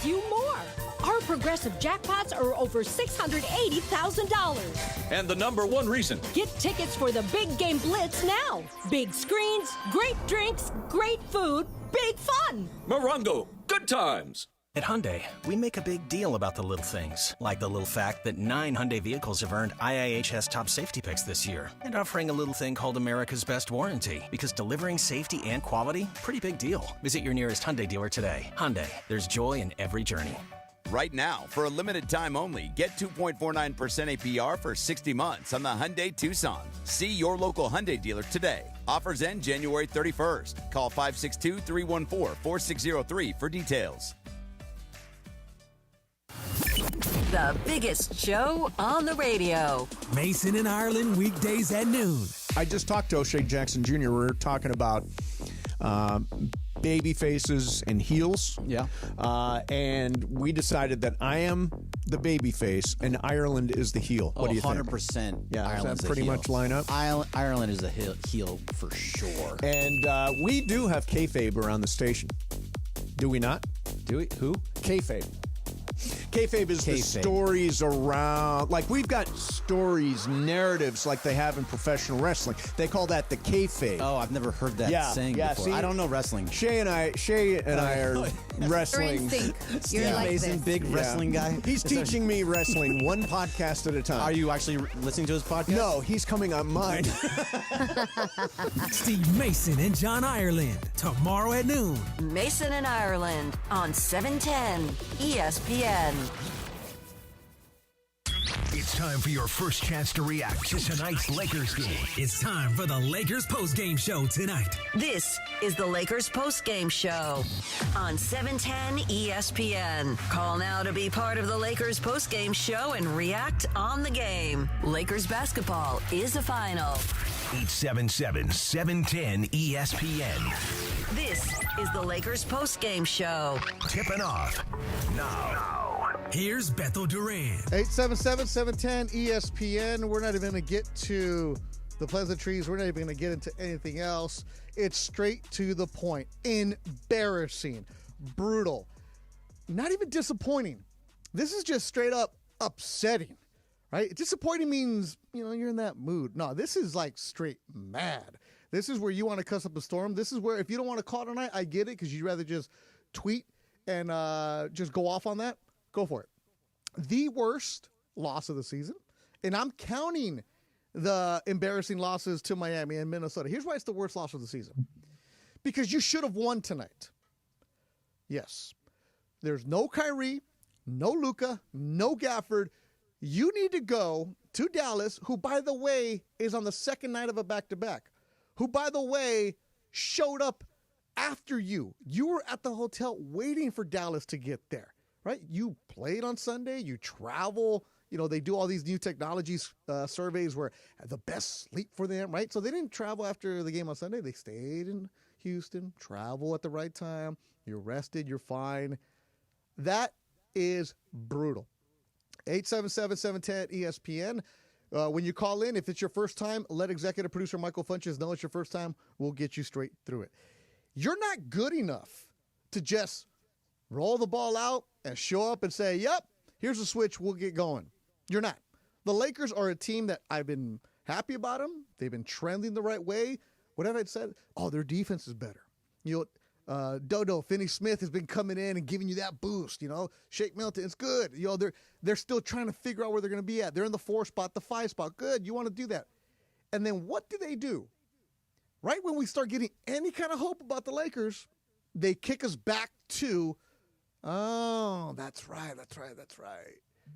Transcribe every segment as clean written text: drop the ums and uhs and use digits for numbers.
costs you more. Our progressive jackpots are over $680,000. And the number one reason. Get tickets for the Big Game Blitz now. Big screens, great drinks, great food, big fun. Morongo, good times. At Hyundai, we make a big deal about the little things, like the little fact that 9 Hyundai vehicles have earned IIHS top safety picks this year, and offering a little thing called America's Best Warranty, because delivering safety and quality, pretty big deal. Visit your nearest Hyundai dealer today. Hyundai, there's joy in every journey. Right now, for a limited time only, get 2.49% APR for 60 months on the Hyundai Tucson. See your local Hyundai dealer today. Offers end January 31st. Call 562-314-4603 for details. The biggest show on the radio. Mason and Ireland, weekdays at noon. I just talked to O'Shea Jackson Jr. We were talking about baby faces and heels. Yeah. And we decided that I am the baby face and Ireland is the heel. What do you think? 100%. Yeah, Ireland's does that pretty much line up? Ireland is a heel for sure. And we do have kayfabe around the station. Do we not? Do we? Who? Kayfabe. Kayfabe is the stories around, like we've got stories, narratives like they have in professional wrestling. They call that the kayfabe. Oh, I've never heard that saying before. See, I don't know wrestling. Shay and I are wrestling. You're like Mason, this. big wrestling guy. He's teaching me wrestling one podcast at a time. Are you actually listening to his podcast? No, he's coming on mine. Steve Mason and John Ireland, tomorrow at noon. Mason and Ireland on 710 ESPN. It's time for your first chance to react to tonight's Lakers game. It's time for the Lakers postgame show tonight. This is the Lakers postgame show on 710 ESPN. Call now to be part of the Lakers postgame show and react on the game. Lakers basketball is a final. 877-710 ESPN. This is the Lakers postgame show. Tipping off now. Here's Bethel Duran. 877-710 ESPN. We're not even going to get to the pleasantries. We're not even going to get into anything else. It's straight to the point. Embarrassing. Brutal. Not even disappointing. This is just straight up upsetting, right? Disappointing means, you're in that mood. No, this is like straight mad. This is where you want to cuss up a storm. This is where if you don't want to call tonight, I get it, because you'd rather just tweet and just go off on that. Go for it. The worst loss of the season, and I'm counting the embarrassing losses to Miami and Minnesota. Here's why it's the worst loss of the season. Because you should have won tonight. Yes. There's no Kyrie, no Luka, no Gafford. You need to go to Dallas, who, by the way, is on the second night of a back-to-back, who, by the way, showed up after you. You were at the hotel waiting for Dallas to get there. Right? You played on Sunday. You travel. They do all these new technologies surveys where the best sleep for them, right? So they didn't travel after the game on Sunday. They stayed in Houston, travel at the right time. You're rested. You're fine. That is brutal. 877-710 ESPN. When you call in, if it's your first time, let executive producer Michael Funches know it's your first time. We'll get you straight through it. You're not good enough to just roll the ball out and show up and say, yep, here's a switch, we'll get going. You're not. The Lakers are a team that I've been happy about them. They've been trending the right way. Whatever I said, their defense is better. Dodo, Finney-Smith has been coming in and giving you that boost. Shake Milton, it's good. They're still trying to figure out where they're going to be at. They're in the 4 spot, the 5 spot. Good, you want to do that. And then what do they do? Right when we start getting any kind of hope about the Lakers, they kick us back to, that's right.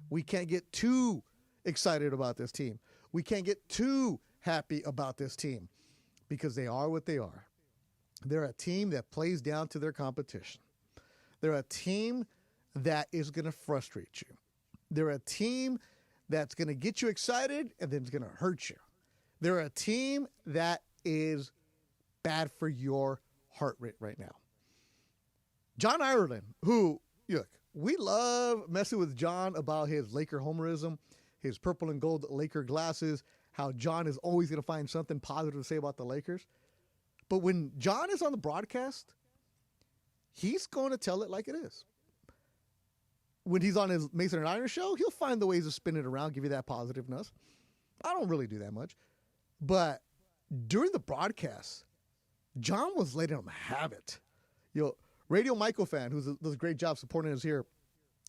We can't get too excited about this team. We can't get too happy about this team because they are what they are. They're a team that plays down to their competition. They're a team that is going to frustrate you. They're a team that's going to get you excited and then it's going to hurt you. They're a team that is bad for your heart rate right now. John Ireland, who, look, we love messing with John about his Laker homerism, his purple and gold Laker glasses, how John is always going to find something positive to say about the Lakers. But when John is on the broadcast, he's going to tell it like it is. when he's on his Mason and Iron show, he'll find the ways to spin it around, give you that positiveness. I don't really do that much. But during the broadcast, John was letting him have it. Radio Michael fan, who does a great job supporting us here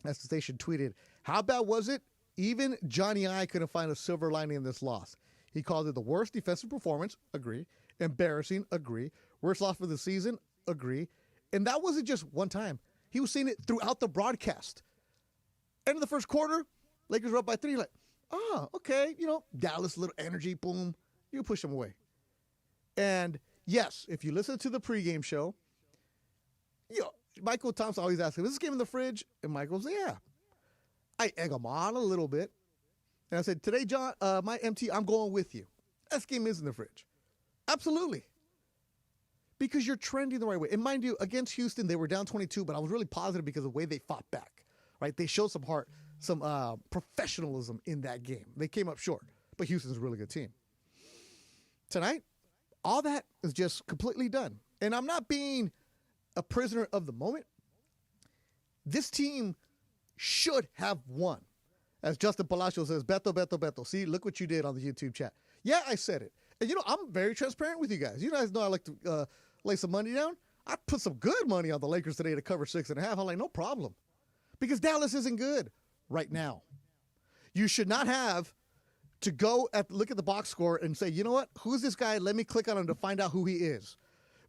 at the station, tweeted, "How bad was it? Even Johnny I couldn't find a silver lining in this loss." He called it the worst defensive performance. Agree. Embarrassing. Agree. Worst loss of the season. Agree. And that wasn't just one time. He was seeing it throughout the broadcast. End of the first quarter, Lakers were up by 3. Like, okay, Dallas, little energy, boom. You push them away. And yes, if you listen to the pregame show, Michael Thompson always asks, "Is this game in the fridge?" And Michael says, "Yeah." I egg him on a little bit. And I said, "Today, John, my MT, I'm going with you. This game is in the fridge." Absolutely. Because you're trending the right way. And mind you, against Houston, they were down 22, but I was really positive because of the way they fought back. Right? They showed some heart, some professionalism in that game. They came up short, but Houston's a really good team. Tonight, all that is just completely done. And I'm not being a prisoner of the moment. This team should have won. As Justin Palacio says, Beto. See, look what you did on the YouTube chat. Yeah, I said it. And, I'm very transparent with you guys. You guys know I like to lay some money down. I put some good money on the Lakers today to cover 6.5. I'm like, no problem. Because Dallas isn't good right now. You should not have to look at the box score and say, you know what? Who's this guy? Let me click on him to find out who he is.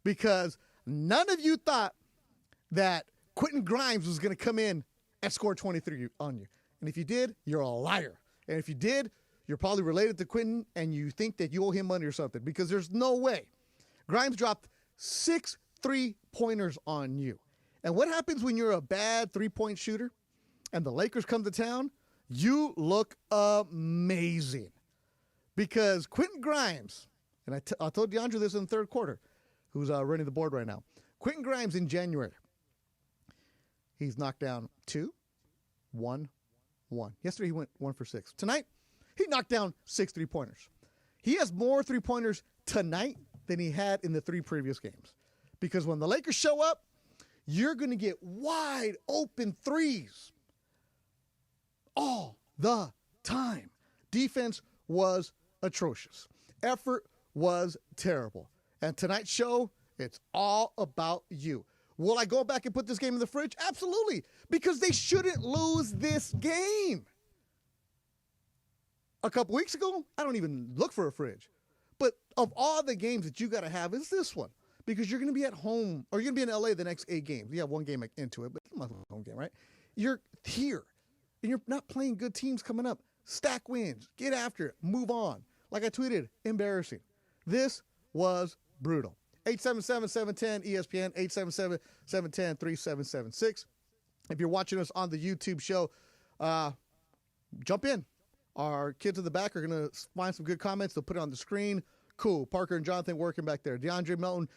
Because none of you thought that Quentin Grimes was going to come in and score 23 on you. And if you did, you're a liar. And if you did, you're probably related to Quentin and you think that you owe him money or something, because there's no way. Grimes dropped 6 3-pointers on you. And what happens when you're a bad 3-point shooter and the Lakers come to town? You look amazing. Because Quentin Grimes, and I told DeAndre this in the third quarter, who's running the board right now. Quentin Grimes in January, he's knocked down 2, 1, 1. Yesterday he went 1 for 6. Tonight, he knocked down 6 3-pointers. He has more 3-pointers tonight than he had in the 3 previous games. Because when the Lakers show up, you're going to get wide open threes all the time. Defense was atrocious. Effort was terrible. And tonight's show, it's all about you. Will I go back and put this game in the fridge? Absolutely. Because they shouldn't lose this game. A couple weeks ago, I don't even look for a fridge. But of all the games that you got to have, is this one. Because you're going to be at home, or you're going to be in LA the next 8 games. You have 1 game into it, but it's not a home game, right? You're here, and you're not playing good teams coming up. Stack wins. Get after it. Move on. Like I tweeted, embarrassing. This was brutal. 877-710-ESPN, 877-710-3776. If you're watching us on the YouTube show, jump in. Our kids in the back are going to find some good comments. They'll put it on the screen. Cool. Parker and Jonathan working back there. DeAndre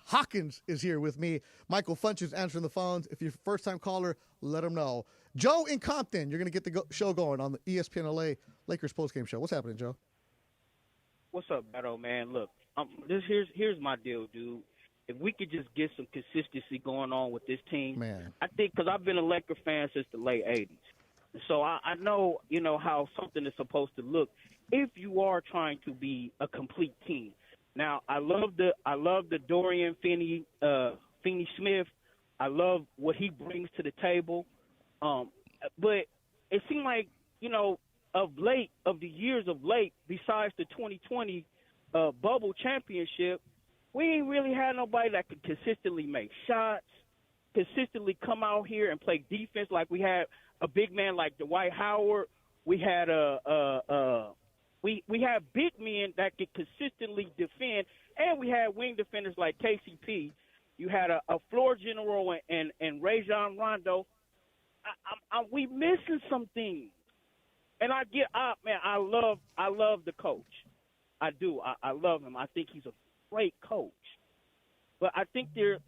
Hawkins is here with me. Michael Funch is answering the phones. If you're a first-time caller, let him know. Joe in Compton, you're going to get the show going on the ESPN LA Lakers postgame show. What's happening, Joe? What's up, Beto, man? Look, here's my deal, dude. If we could just get some consistency going on with this team, man. I think, because I've been a Laker fan since the late 80s. So I know, how something is supposed to look if you are trying to be a complete team. Now, I love the Dorian Finney-Smith. I love what he brings to the table. But it seemed like, of the years of late, besides the 2020 bubble championship, we ain't really had nobody that could consistently make shots, consistently come out here and play defense. Like we had a big man like Dwight Howard. We had we had big men that could consistently defend, and we had wing defenders like KCP. You had a floor general and Rajon Rondo. We missing some things, and I love the coach. I do. I love him. I think he's a great coach. But I think the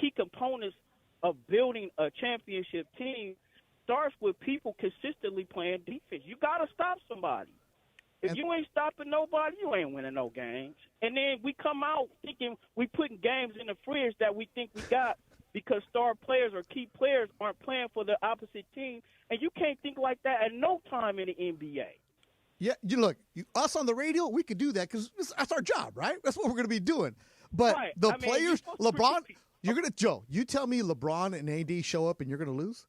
key components of building a championship team starts with people consistently playing defense. You got to stop somebody. If you ain't stopping nobody, you ain't winning no games. And then we come out thinking we putting games in the fridge that we think we got because star players or key players aren't playing for the opposite team, and you can't think like that at no time in the NBA. Yeah, us on the radio, we could do that because that's our job, right? That's what we're going to be doing. But right. Players, LeBron, you tell me LeBron and AD show up and you're going to lose?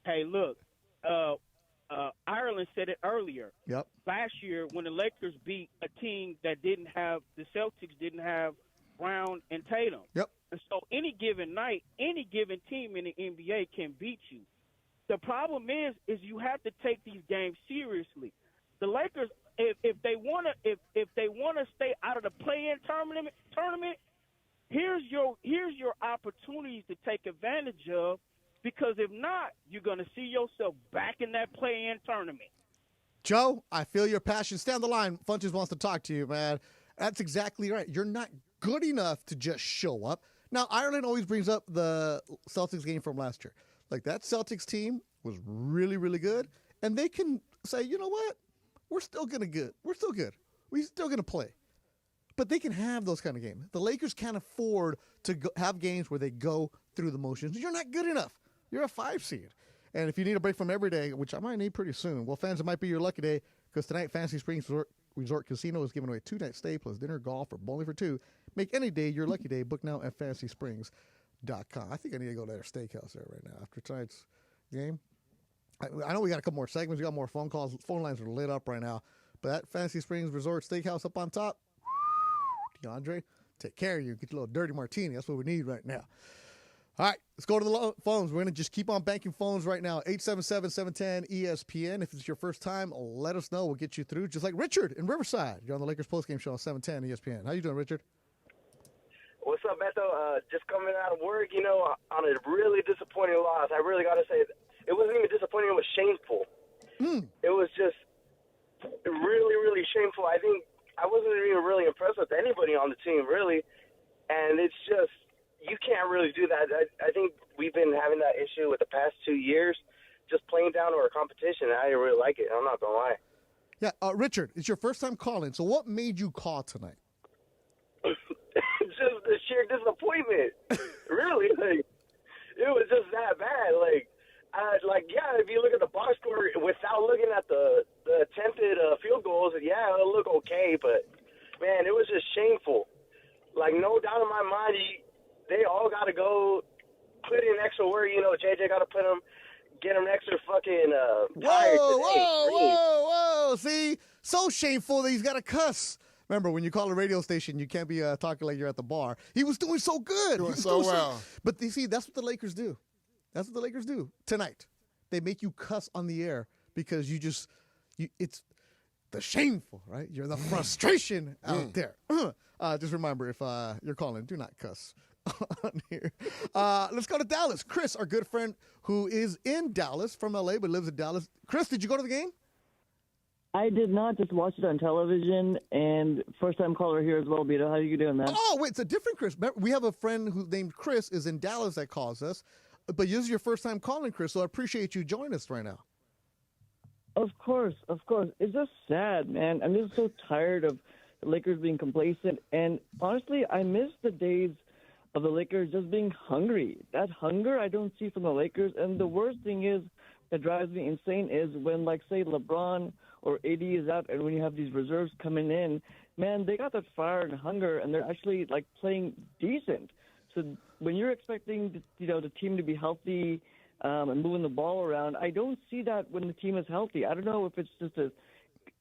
Hey, look, Ireland said it earlier. Yep. Last year when the Lakers beat a team that the Celtics didn't have Brown and Tatum. Yep. And so any given night, any given team in the NBA can beat you. The problem is you have to take these games seriously. The Lakers, if they want to stay out of the play-in tournament, here's your opportunities to take advantage of. Because if not, you're going to see yourself back in that play-in tournament. Joe, I feel your passion. Stay on the line. Funches wants to talk to you, man. That's exactly right. You're not good enough to just show up. Now, Ireland always brings up the Celtics game from last year. Like, that Celtics team was really, really good. And they can say, you know what? We're still good. We're still good. We're still going to play. But they can have those kind of games. The Lakers can't afford to have games where they go through the motions. You're not good enough. You're a 5 seed. And if you need a break from every day, which I might need pretty soon, well, fans, it might be your lucky day because tonight Fantasy Springs Resort Casino is giving away 2-night stay plus dinner, golf, or bowling for 2. Make any day your lucky day. Book now at fantasysprings.com. I think I need to go to their steakhouse there right now after tonight's game. I know we got a couple more segments. We got more phone calls. Phone lines are lit up right now. But that Fantasy Springs Resort Steakhouse up on top, DeAndre, take care of you. Get your little dirty martini. That's what we need right now. All right, let's go to the phones. We're going to just keep on banking phones right now. 877-710-ESPN. If it's your first time, let us know. We'll get you through. Just like Richard in Riverside. You're on the Lakers postgame show on 710 ESPN. How you doing, Richard? What's up, Beto? Just coming out of work, on a really disappointing loss. I really got to say, it wasn't even disappointing. It was shameful. It was just really, really shameful. I think I wasn't even really impressed with anybody on the team, really. And it's just, you can't really do that. I think we've been having that issue with the past 2 years, just playing down to our competition. I didn't really like it. I'm not going to lie. Yeah, Richard, it's your first time calling. So what made you call tonight? Just the sheer disappointment. Really, it was just that bad. If you look at the box score without looking at the attempted field goals, yeah, it'll look okay. But man, it was just shameful. No doubt in my mind, they all got to go put in extra work. JJ got to get him extra fucking tired today. Whoa. See? So shameful that he's got to cuss. Remember, when you call a radio station, you can't be talking like you're at the bar. He was doing so good. Doing so well. But you see, that's what the Lakers do. That's what the Lakers do tonight. They make you cuss on the air because it's the shameful, right? You're the frustration out there. Just remember, if you're calling, do not cuss on here. Let's go to Dallas. Chris, our good friend who is in Dallas from LA but lives in Dallas. Chris, did you go to the game? I did not. Just watch it on television, and first-time caller here as well, Beto. How are you doing, man? Oh, wait, it's a different Chris. We have a friend who's named Chris is in Dallas that calls us, but this is your first time calling, Chris, so I appreciate you joining us right now. Of course. It's just sad, man. I'm just so tired of the Lakers being complacent, and honestly, I miss the days of the Lakers just being hungry. That hunger I don't see from the Lakers, and the worst thing is that drives me insane is when, say, LeBron or AD is out, and when you have these reserves coming in, man, they got that fire and hunger, and they're actually playing decent. So when you're expecting the team to be healthy and moving the ball around, I don't see that when the team is healthy. I don't know if it's just a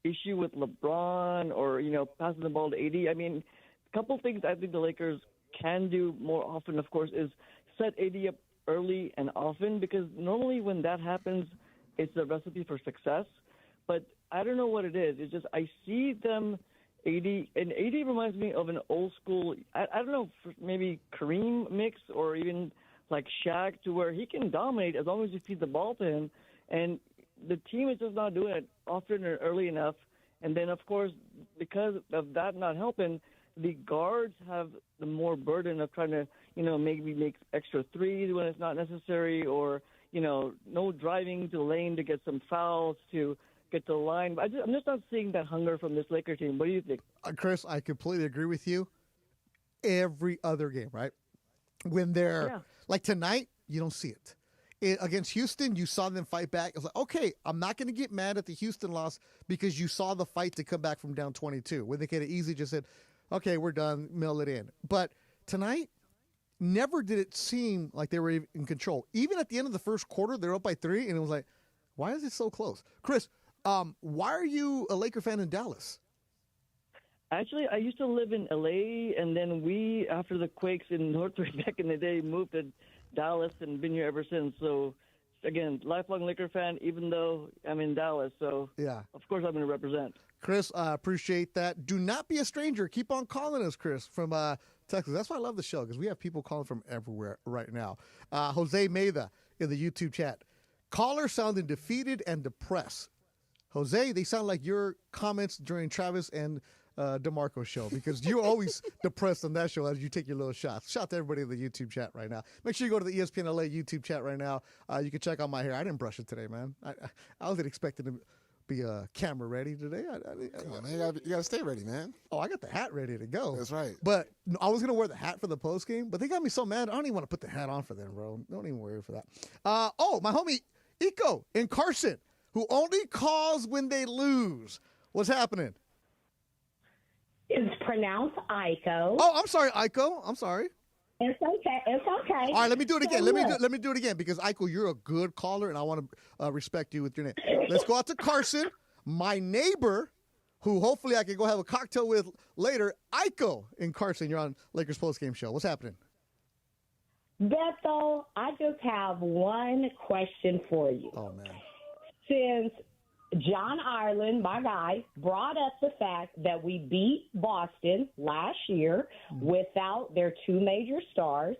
issue with LeBron or passing the ball to AD. I mean, a couple things I think the Lakers can do more often, of course, is set AD up early and often, because normally when that happens, it's a recipe for success. But I don't know what it is. It's just I see them, AD reminds me of an old school, I don't know, maybe Kareem mix or even like Shaq, to where he can dominate as long as you feed the ball to him. And the team is just not doing it often or early enough. And then, of course, because of that not helping, the guards have the more burden of trying to, maybe make extra threes when it's not necessary, or, no driving to the lane to get some fouls to get to the line. But I'm just not seeing that hunger from this Laker team. What do you think? Chris, I completely agree with you. Every other game, right? when they're like tonight, you don't see it. Against Houston, you saw them fight back. I was like, okay, I'm not going to get mad at the Houston loss because you saw the fight to come back from down 22. When they could have easily just said, okay, we're done, mail it in. But tonight, never did it seem like they were in control. Even at the end of the first quarter, they're up by 3, and it was like, why is it so close? Chris, why are you a Laker fan in Dallas? Actually, I used to live in L.A., and then we, after the quakes in Northridge back in the day, moved to Dallas and been here ever since. So, again, lifelong Laker fan, even though I'm in Dallas. So, of course, I'm going to represent. Chris, I appreciate that. Do not be a stranger. Keep on calling us, Chris, from Texas. That's why I love the show, because we have people calling from everywhere right now. Jose Meda in the YouTube chat. Caller sounding defeated and depressed. Jose, they sound like your comments during Travis and DeMarco's show, because you're always depressed on that show as you take your little shots. Shout to everybody in the YouTube chat right now. Make sure you go to the ESPN LA YouTube chat right now. You can check out my hair. I didn't brush it today, man. I wasn't expecting to be camera ready today. Come on, man. You gotta stay ready, man. Oh, I got the hat ready to go. That's right. But I was gonna wear the hat for the post game, but they got me so mad. I don't even want to put the hat on for them, bro. Don't even worry for that. My homie Eco in Carson, who only calls when they lose. What's happening? It's pronounced Iko. Oh, I'm sorry, Iko. I'm sorry. It's okay. It's okay. All right, let me do it again. So Let me do it again, because Iko, you're a good caller, and I want to respect you with your name. Let's go out to Carson, my neighbor, who hopefully I can go have a cocktail with later. Iko in Carson, you're on Lakers postgame show. What's happening? Bethel, I just have one question for you. Oh man. Since John Ireland, my guy, brought up the fact that we beat Boston last year without their 2 major stars,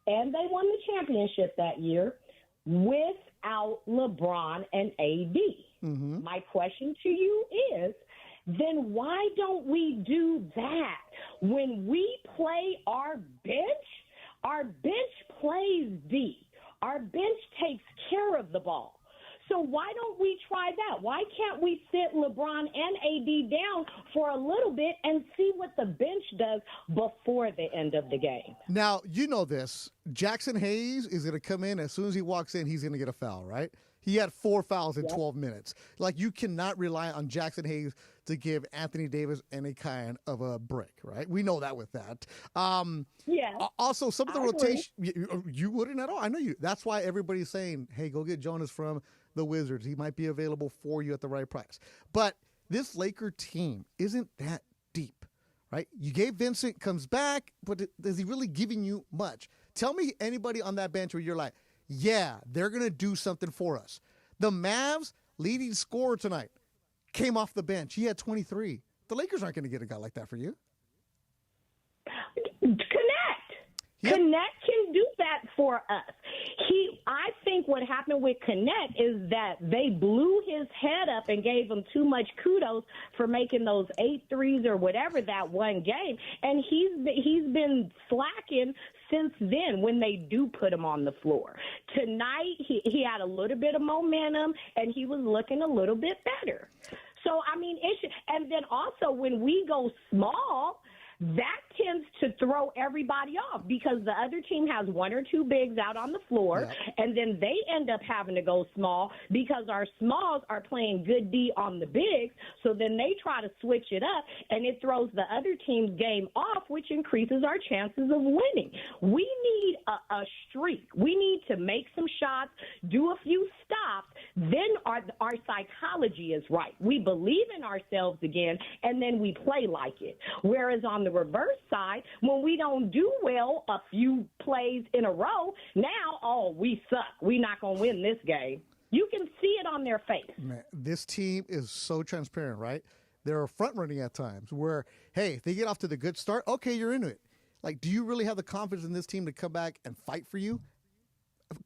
and they won the championship that year without LeBron and AD. Mm-hmm. My question to you is, then why don't we do that when we play our bench? Our bench plays D. Our bench takes care of the ball. So why don't we try that? Why can't we sit LeBron and AD down for a little bit and see what the bench does before the end of the game? Now, you know this. Jackson Hayes is going to come in. As soon as he walks in, he's going to get a foul, right? He had 4 fouls in 12 minutes. Like, you cannot rely on Jackson Hayes to give Anthony Davis any kind of a break, right? We know that with that. Also, some of the rotation, you wouldn't at all. I know you. That's why everybody's saying, hey, go get Jonas from the Wizards. He might be available for you at the right price. But this Laker team isn't that deep, right? You gave Vincent, comes back, but is he really giving you much? Tell me anybody on that bench where you're like, yeah, they're going to do something for us. The Mavs leading scorer tonight came off the bench. He had 23. The Lakers aren't going to get a guy like that for you. Connect can do that for us. I think what happened with Connect is that they blew his head up and gave him too much kudos for making those 8 threes or whatever that one game, and he's been slacking since then when they do put him on the floor. Tonight he had a little bit of momentum and he was looking a little bit better. So I mean, and then also when we go small, that tends to throw everybody off because the other team has 1 or 2 bigs out on the floor, and then they end up having to go small because our smalls are playing good D on the bigs, so then they try to switch it up, and it throws the other team's game off, which increases our chances of winning. We need a streak. We need to make some shots, do a few stops, then our psychology is right. We believe in ourselves again, and then we play like it. Whereas on the reverse side, when we don't do well a few plays in a row, now, we suck. We're not going to win this game. You can see it on their face. Man, this team is so transparent, right? They're front-running at times where, hey, if they get off to the good start, okay, you're into it. Like, do you really have the confidence in this team to come back and fight for you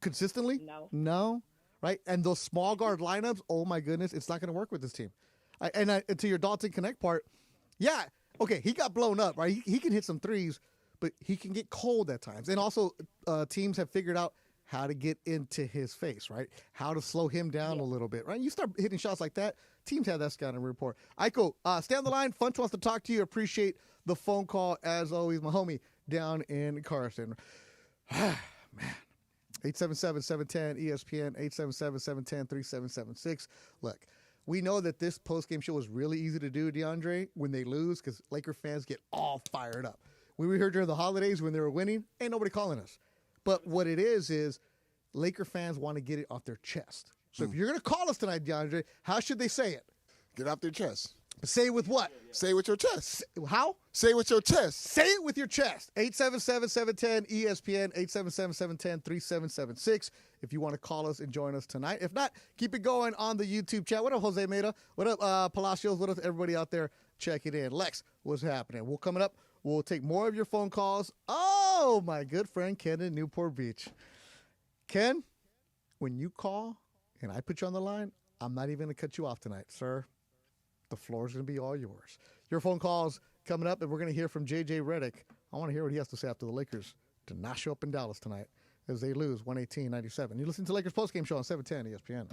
consistently? No. Right? And those small guard lineups, oh, my goodness, it's not going to work with this team. And to your Dalton Connect part, yeah, okay, he got blown up, right? He can hit some threes, but he can get cold at times. And also, teams have figured out how to get into his face, right? How to slow him down a little bit, right? You start hitting shots like that, teams have that scouting report. Iko, stay on the line. Funch wants to talk to you. Appreciate the phone call, as always. My homie, down in Carson. Man. 877-710-ESPN, 877-710-3776. Look, we know that this postgame show is really easy to do, DeAndre, when they lose because Laker fans get all fired up. When we heard during the holidays when they were winning, ain't nobody calling us. But what it is Laker fans want to get it off their chest. So if you're going to call us tonight, DeAndre, how should they say it? Get off their chest. Say it with what? Say it with your chest. How? Say it with your chest. Say it with your chest. 877-710-ESPN, 877-710-3776. If you want to call us and join us tonight. If not, keep it going on the YouTube chat. What up, Jose Meda? What up, Palacios? What up, everybody out there? Check it in. Lex, what's happening? We'll coming up. We'll take more of your phone calls. Oh, my good friend Ken in Newport Beach. Ken, when you call and I put you on the line, I'm not even going to cut you off tonight, sir. The floor is going to be all yours. Your phone calls coming up, and we're going to hear from J.J. Redick. I want to hear what he has to say after the Lakers to not show up in Dallas tonight as they lose 118-97. You listen to Lakers Postgame Show on 710 ESPN.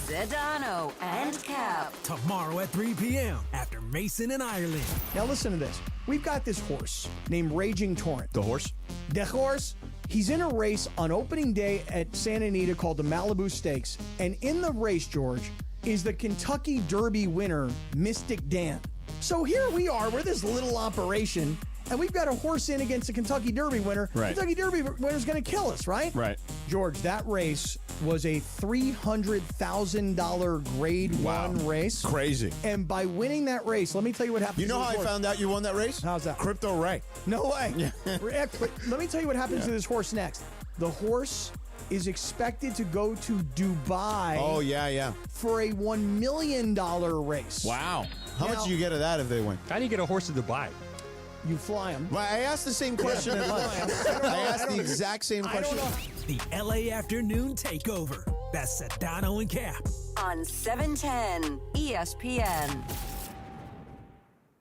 Sedano and Cap. Tomorrow at 3 p.m. after Mason and Ireland. Now listen to this. We've got this horse named Raging Torrent. The horse? The horse, he's in a race on opening day at Santa Anita called the Malibu Stakes. And in the race, George, is the Kentucky Derby winner, Mystic Dan. So here we are, we're this little operation, and we've got a horse in against the Kentucky Derby winner. Right. Kentucky Derby winner's going to kill us, right? Right. George, that race was a $300,000 grade one race. Crazy. And by winning that race, let me tell you what happened. You know how I found out you won that race? How's that? Crypto Ray. No way. But let me tell you what happens to this horse next. The horse is expected to go to Dubai. Oh, yeah. For a $1 million race. Wow. How much do you get of that if they win? How do you get a horse to Dubai? You fly him. Well, I asked the same question at lunch. I asked the exact same question. The LA Afternoon Takeover. That's Sedano and Cap. On 710 ESPN.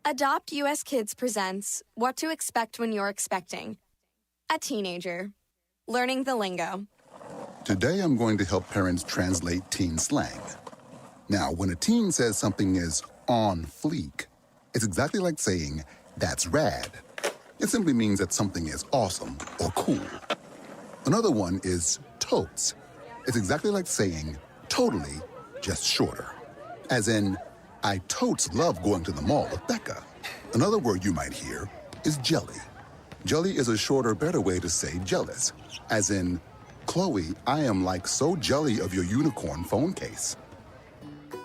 Adopt US Kids presents What to Expect When You're Expecting. A teenager. Learning the lingo. Today I'm going to help parents translate teen slang. Now, when a teen says something is on fleek, it's exactly like saying, that's rad. It simply means that something is awesome or cool. Another one is totes. It's exactly like saying totally, just shorter. As in, I totes love going to the mall with Becca. Another word you might hear is jelly. Jelly is a shorter, better way to say jealous. As in, Chloe, I am like so jelly of your unicorn phone case.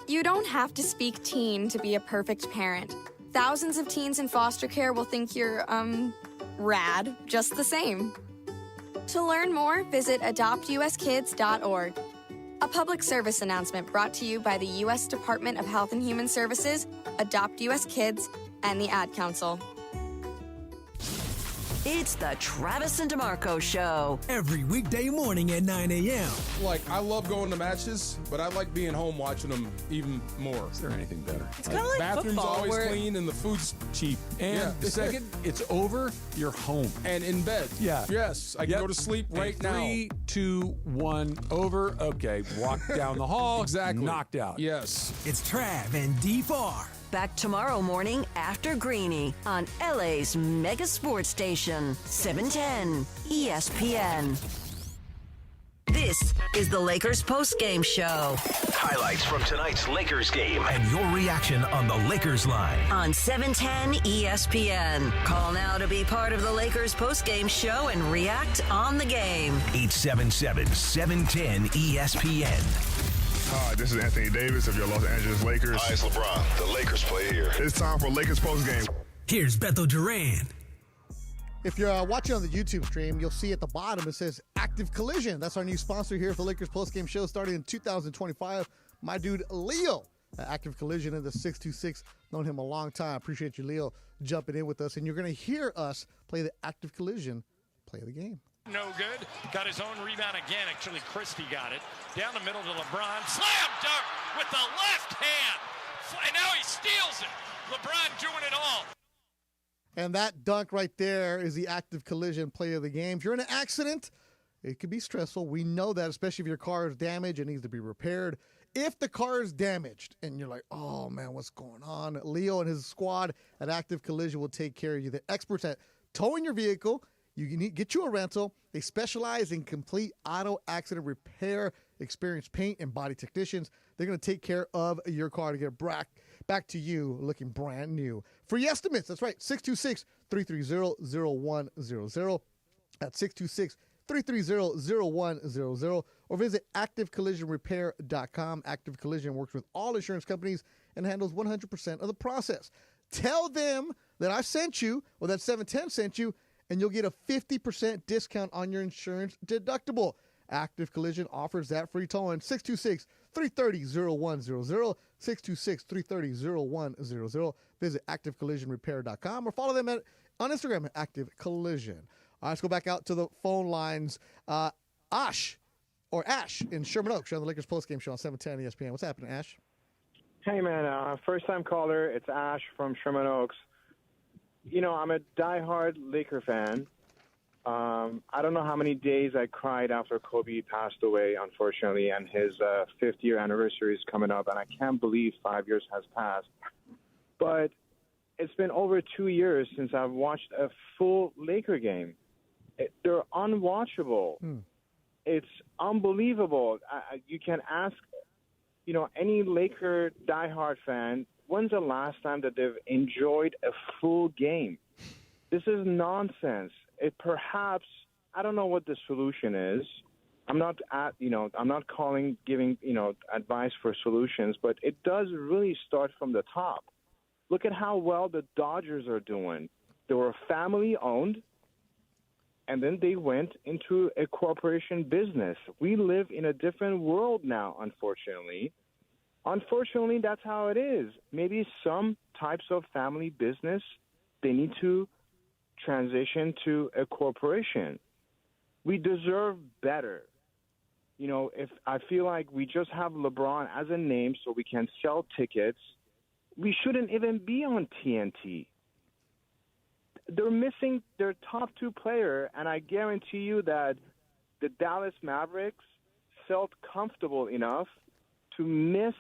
You don't have to speak teen to be a perfect parent. Thousands of teens in foster care will think you're, rad, just the same. To learn more, visit adoptuskids.org. A public service announcement brought to you by the U.S. Department of Health and Human Services, Adopt U.S. Kids, and the Ad Council. It's the Travis and DeMarco Show. Every weekday morning at 9 a.m. Like, I love going to matches, but I like being home watching them even more. Is there anything better? It's kind of like bathrooms football, always where clean and the food's cheap. And the second it's over, you're home. And in bed. Yeah. Yes, I can go to sleep right now. 3, 2, 1, over. Okay, walk down the hall. Exactly. Knocked out. Yes. It's Trav and D-Far. Back tomorrow morning after Greeny on LA's mega sports station, 710 ESPN. This is the Lakers postgame show. Highlights from tonight's Lakers game and your reaction on the Lakers line. On 710 ESPN. Call now to be part of the Lakers postgame show and react on the game. 877-710 ESPN. Hi, this is Anthony Davis of your Los Angeles Lakers. Hi, it's LeBron. The Lakers play here. It's time for Lakers postgame. Here's Beto Duran. If you're watching on the YouTube stream, you'll see at the bottom it says Active Collision. That's our new sponsor here for the Lakers postgame show starting in 2025. My dude, Leo, Active Collision in the 626. Known him a long time. Appreciate you, Leo, jumping in with us. And you're going to hear us play the Active Collision play of the game. No good. Got his own rebound again. Actually, Christie got it. Down the middle to LeBron. Slam dunk with the left hand. And now he steals it. LeBron doing it all. And that dunk right there is the Active Collision play of the game. If you're in an accident, it could be stressful. We know that, especially if your car is damaged and needs to be repaired. If the car is damaged and you're like, oh, man, what's going on? Leo and his squad at Active Collision will take care of you. The experts at towing your vehicle. You can get you a rental. They specialize in complete auto accident repair, experienced paint and body technicians. They're going to take care of your car to get it back to you looking brand new. Free estimates. That's right. 626-330-0100. That's 626-330-0100. Or visit activecollisionrepair.com. Active Collision works with all insurance companies and handles 100% of the process. Tell them that I sent you, or that 710 sent you, and you'll get a 50% discount on your insurance deductible. Active Collision offers that free towing. 626-330-0100. 626-330-0100. Visit activecollisionrepair.com or follow them on Instagram at Active Collision. All right, let's go back out to the phone lines. Ash in Sherman Oaks. You're on the Lakers postgame show on 710 ESPN. What's happening, Ash? Hey, man. First-time caller. It's Ash from Sherman Oaks. You know, I'm a diehard Laker fan. I don't know how many days I cried after Kobe passed away, unfortunately, and his 5th-year anniversary is coming up, and I can't believe 5 years has passed. But it's been over 2 years since I've watched a full Laker game. They're unwatchable. It's unbelievable. You can ask, any Laker diehard fan, when's the last time that they've enjoyed a full game? This is nonsense. Perhaps, I don't know what the solution is. I'm not giving advice for solutions, but it does really start from the top. Look at how well the Dodgers are doing. They were family owned, and then they went into a corporation business. We live in a different world now, unfortunately. Unfortunately, that's how it is. Maybe some types of family business, they need to transition to a corporation. We deserve better. If I feel like we just have LeBron as a name so we can sell tickets, we shouldn't even be on TNT. They're missing their top 2 player, and I guarantee you that the Dallas Mavericks felt comfortable enough to miss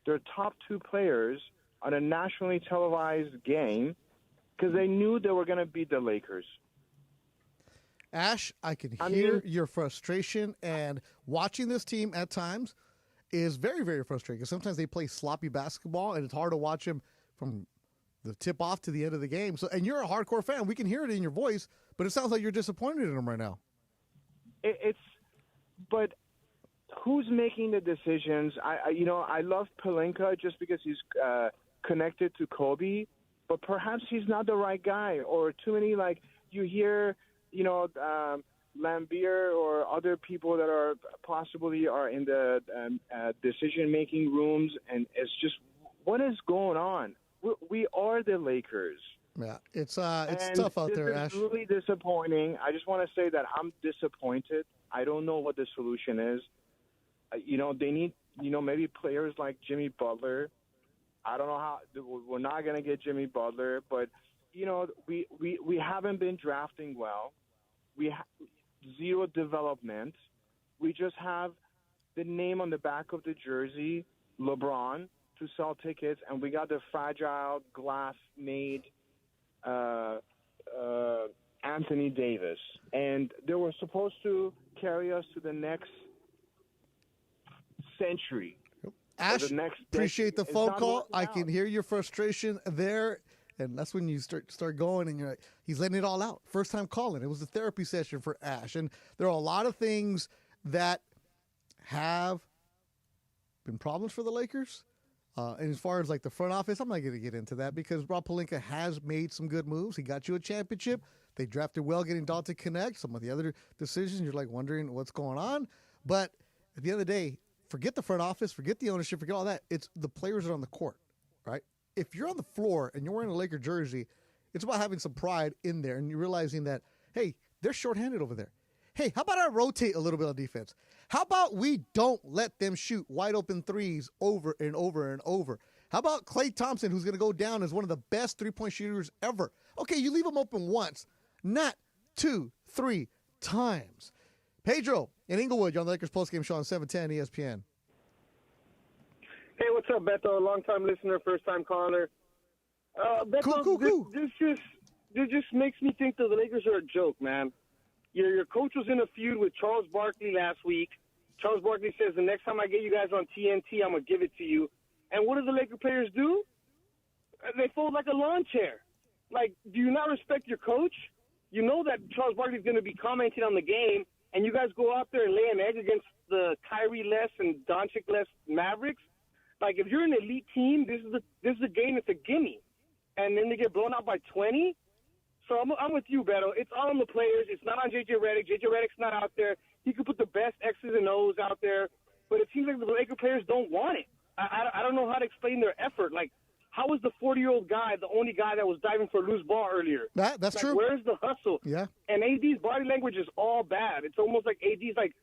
their top 2 players on a nationally televised game because they knew they were going to beat the Lakers. Ash, I can hear your frustration, and watching this team at times is very, very frustrating because sometimes they play sloppy basketball, and it's hard to watch them from the tip-off to the end of the game. So, and you're a hardcore fan. We can hear it in your voice, but it sounds like you're disappointed in them right now. But who's making the decisions? I love Pelinka just because he's connected to Kobe, but perhaps he's not the right guy. Or too many, you hear, Lambier or other people that are possibly are in the decision-making rooms, and it's just, what is going on? We are the Lakers. Yeah, it's tough out there, Ash. It's really disappointing. I just want to say that I'm disappointed. I don't know what the solution is. They need, maybe players like Jimmy Butler. I don't know how. We're not going to get Jimmy Butler, but, we haven't been drafting well. We have zero development. We just have the name on the back of the jersey, LeBron, to sell tickets, and we got the fragile glass-made Anthony Davis. And they were supposed to carry us to the next century. Ash, appreciate the phone call. I can hear your frustration there, and that's when you start going, and you're like, he's letting it all out. First time calling. It was a therapy session for Ash, and there are a lot of things that have been problems for the Lakers. And as far as the front office, I'm not going to get into that because Rob Pelinka has made some good moves. He got you a championship. They drafted well, getting Dalton Connect. Some of the other decisions, you're wondering what's going on. But at the end of the day, forget the front office, forget the ownership, forget all that. It's the players that are on the court, right? If you're on the floor and you're wearing a Laker jersey, it's about having some pride in there and you're realizing that, hey, they're shorthanded over there. Hey, how about I rotate a little bit on defense? How about we don't let them shoot wide open threes over and over and over? How about Klay Thompson, who's going to go down as one of the best three-point shooters ever? Okay, you leave him open once, not 2, 3 times. Pedro in Inglewood, you're on the Lakers postgame show on 710 ESPN. Hey, what's up, Beto? Long-time listener, first-time caller. Beto, Cool. this just makes me think that the Lakers are a joke, man. Your coach was in a feud with Charles Barkley last week. Charles Barkley says, the next time I get you guys on TNT, I'm going to give it to you. And what do the Laker players do? They fold like a lawn chair. Like, do you not respect your coach? You know that Charles Barkley's going to be commenting on the game, and you guys go out there and lay an egg against the Kyrie-less and Doncic-less Mavericks. Like, if you're an elite team, this is a game that's a gimme. And then they get blown out by 20. So I'm with you, Beto. It's all on the players. It's not on J.J. Redick. J.J. Redick's not out there. He could put the best X's and O's out there, but it seems like the Laker players don't want it. I don't know how to explain their effort. Like, how was the 40-year-old guy the only guy that was diving for a loose ball earlier? That's true. Where's the hustle? Yeah. And AD's body language is all bad. It's almost like AD's like,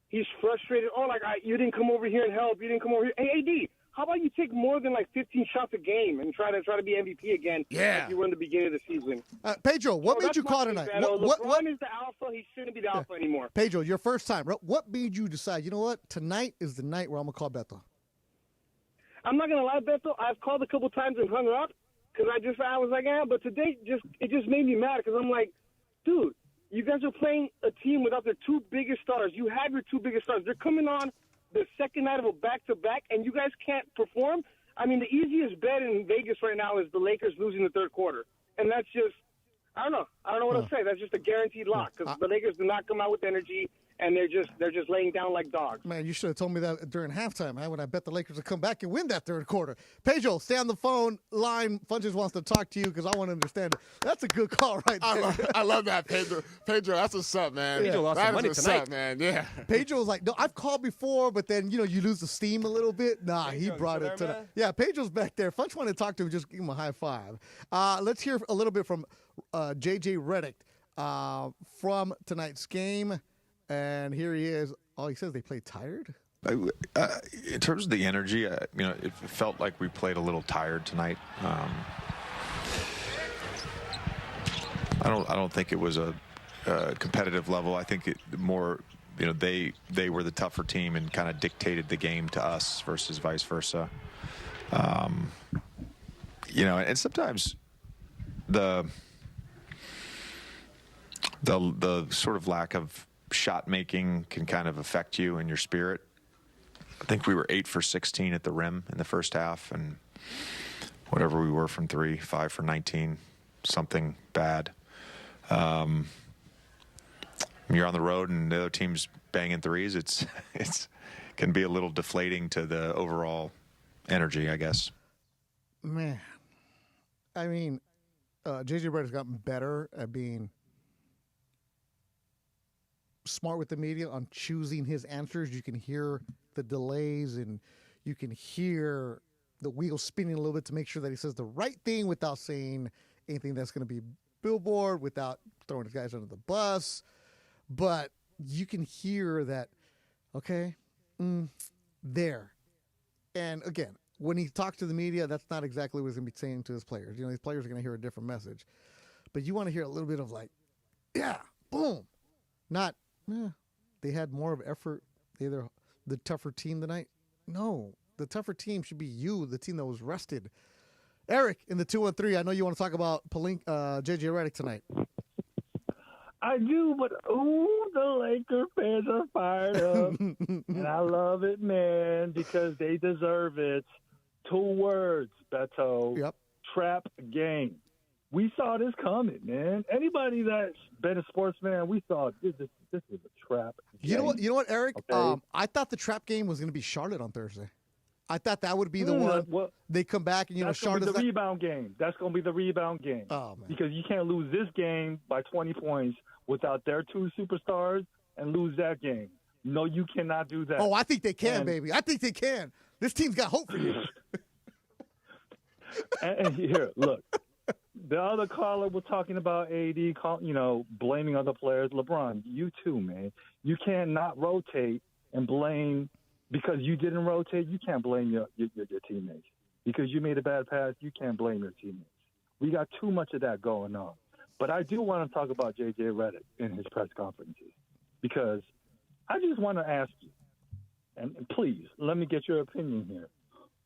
he's frustrated. Oh, like, you didn't come over here and help. You didn't come over here. Hey, AD, how about you take more than like 15 shots a game and try to be MVP again? Yeah. Like you were in the beginning of the season. Pedro, what made you call tonight? LeBron is the alpha. He shouldn't be the alpha anymore. Pedro, your first time. What made you decide, you know what, tonight is the night where I'm going to call Beto? I'm not going to lie, Beto. I've called a couple times and hung up because I was like, but today it just made me mad because I'm like, dude, you guys are playing a team without their two biggest stars. You have your two biggest stars. They're coming on the second night of a back-to-back, and you guys can't perform. I mean, the easiest bet in Vegas right now is the Lakers losing the third quarter. And that's just, I don't know what to say. That's just a guaranteed lock because the Lakers do not come out with energy, and they're just laying down like dogs. Man, you should have told me that during halftime. When I bet the Lakers would come back and win that third quarter. Pedro, stay on the phone line. Funches wants to talk to you because I want to understand it. That's a good call right there. I love that, Pedro. Pedro, that's what's up, man. Pedro lost some money tonight. Up, man. Yeah. Pedro was like, no, I've called before, but then, you lose the steam a little bit. Nah, he brought it to that. Yeah, Pedro's back there. Funch wanted to talk to him, just give him a high five. Let's hear a little bit from J.J. Redick from tonight's game. And here he is. Oh, he says they played tired? In terms of the energy, it felt like we played a little tired tonight. I don't think it was a competitive level. I think it more, they were the tougher team and kind of dictated the game to us versus vice versa. And sometimes the sort of lack of shot making can kind of affect you and your spirit. I think we were 8 for 16 at the rim in the first half, and whatever we were from 3, 5 for 19, something bad. You're on the road and the other team's banging threes. It's can be a little deflating to the overall energy, I guess. Man, I mean, J.J. Redick's gotten better at being smart with the media on choosing his answers. You can hear the delays and you can hear the wheels spinning a little bit to make sure that he says the right thing without saying anything that's going to be billboard, without throwing his guys under the bus. But you can hear that, okay, there. And again, when he talks to the media, that's not exactly what he's going to be saying to his players. These players are going to hear a different message. But you want to hear a little bit of like, yeah, boom. Not, they had more of effort. They're the tougher team tonight. No, the tougher team should be you, the team that was rested. Eric in the 213. I know you want to talk about J.J. Redick tonight. I do, but the Laker fans are fired up, and I love it, man, because they deserve it. 2 words, Beto. Yep. Trap game. We saw this coming, man. Anybody that's been a sportsman, we saw this is a trap game. You know what, Eric? Okay. I thought the trap game was going to be Charlotte on Thursday. I thought that would be the one. Well, they come back and, Charlotte's the rebound game. That's going to be the rebound game. Oh, man. Because you can't lose this game by 20 points without their 2 superstars and lose that game. No, you cannot do that. Oh, I think they can, baby. I think they can. This team's got hope for you. and here, look. The other caller was talking about AD, blaming other players. LeBron, you too, man. You can't not rotate and blame because you didn't rotate. You can't blame your teammates. Because you made a bad pass, you can't blame your teammates. We got too much of that going on. But I do want to talk about J.J. Redick in his press conferences because I just want to ask you, and please, let me get your opinion here.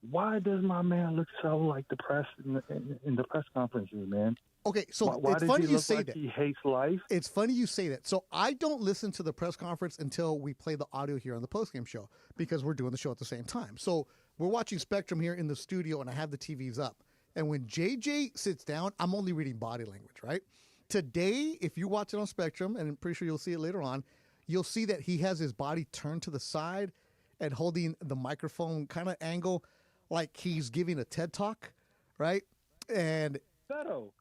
Why does my man look so like depressed in the press conferences, man? Okay, so why it's does funny he you look say like that. He hates life. It's funny you say that. So I don't listen to the press conference until we play the audio here on the postgame show because we're doing the show at the same time. So we're watching Spectrum here in the studio, and I have the TVs up. And when JJ sits down, I'm only reading body language, right? Today, if you watch it on Spectrum, and I'm pretty sure you'll see it later on, you'll see that he has his body turned to the side and holding the microphone kind of angle like he's giving a TED Talk, right? And Beto.